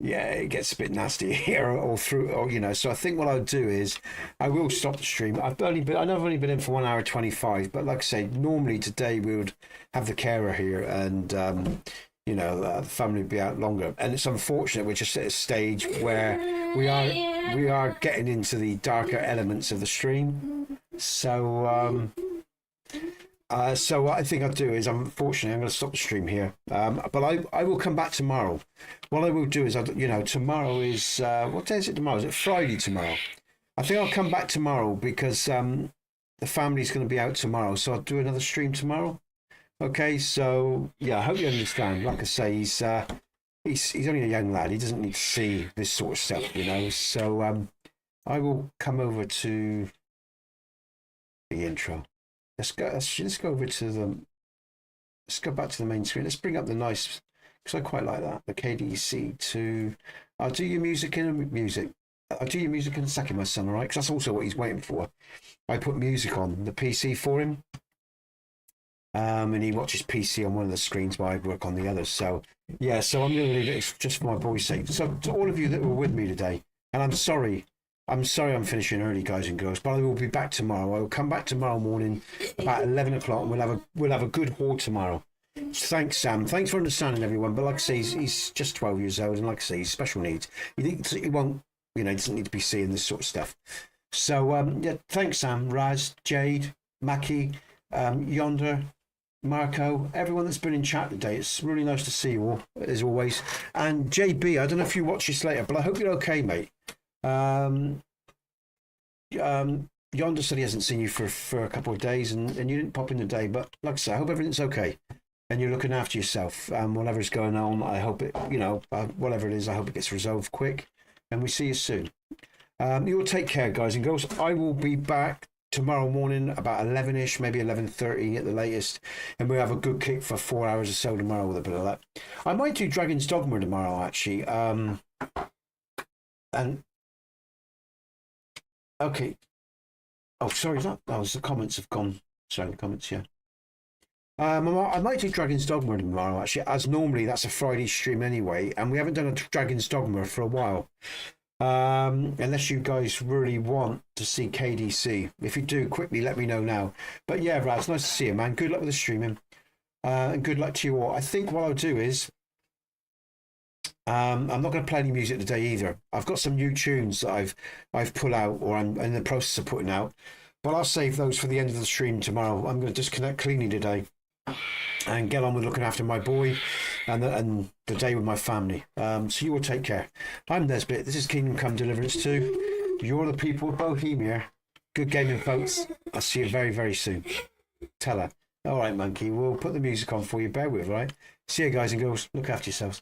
yeah, it gets a bit nasty here all through, or, you know. So I think what I'll do is I will stop the stream. I know I've only been in for 1 hour 25, but like I say, normally today we would have the carer here, and you know, the family would be out longer. And it's unfortunate we're just at a stage where we are getting into the darker elements of the stream. So so what I think I'll do is, unfortunately, I'm going to stop the stream here. But I will come back tomorrow. What I will do is, you know, tomorrow is, what day is it tomorrow? Is it Friday tomorrow? I think I'll come back tomorrow because the family's going to be out tomorrow. So I'll do another stream tomorrow. Okay, so yeah, I hope you understand. Like I say, he's only a young lad. He doesn't need to see this sort of stuff, you know. So I will come over to the intro. Let's go over to the. Let's go back to the main screen. Let's bring up the nice, because I quite like that. The KDC to. I'll do your music in a second, my son. All right, because that's also what he's waiting for. I put music on the PC for him, and he watches PC on one of the screens while I work on the others. So yeah, so I'm going to leave it just for my boy's sake. So to all of you that were with me today, and I'm sorry I'm finishing early, guys and girls, but I will be back tomorrow. I will come back tomorrow morning about 11 o'clock, and we'll have a good haul tomorrow. Thanks, Sam. Thanks for understanding, everyone. But like I say, he's just 12 years old, and like I say, he's special needs. He won't, you know, he doesn't need to be seeing this sort of stuff. So yeah, thanks, Sam, Raz, Jade, Mackie, Yonder, Marco, everyone that's been in chat today. It's really nice to see you all, as always. And JB, I don't know if you watch this later, but I hope you're okay, mate. Yonder said he hasn't seen you for a couple of days, and you didn't pop in today, but like I say, I hope everything's okay and you're looking after yourself. Whatever's going on, I hope it, you know, whatever it is, I hope it gets resolved quick, and we see you soon. You all take care, guys and girls. I will be back tomorrow morning about 11ish, maybe 11:30 at the latest, and we'll have a good kick for 4 hours or so tomorrow with a bit of that. I might do Dragon's Dogma tomorrow, actually. And okay. Oh, sorry, the comments have gone. Sorry, the comments, yeah. I might do Dragon's Dogma tomorrow, actually, as normally that's a Friday stream anyway, and we haven't done a Dragon's Dogma for a while. Unless you guys really want to see KDC. If you do, quickly let me know now. But yeah, Raz, nice to see you, man. Good luck with the streaming. And good luck to you all. I think what I'll do is, I'm not going to play any music today either. I've got some new tunes that I've put out, or I'm in the process of putting out, but I'll save those for the end of the stream tomorrow. I'm going to disconnect cleanly today and get on with looking after my boy and the day with my family. So you will take care. I'm Nesbit. This is Kingdom Come Deliverance 2. You're the people of Bohemia. Good gaming, folks. I'll see you very, very soon. Tell her. All right, monkey. We'll put the music on for you. Bear with, right? See you, guys and girls. Look after yourselves.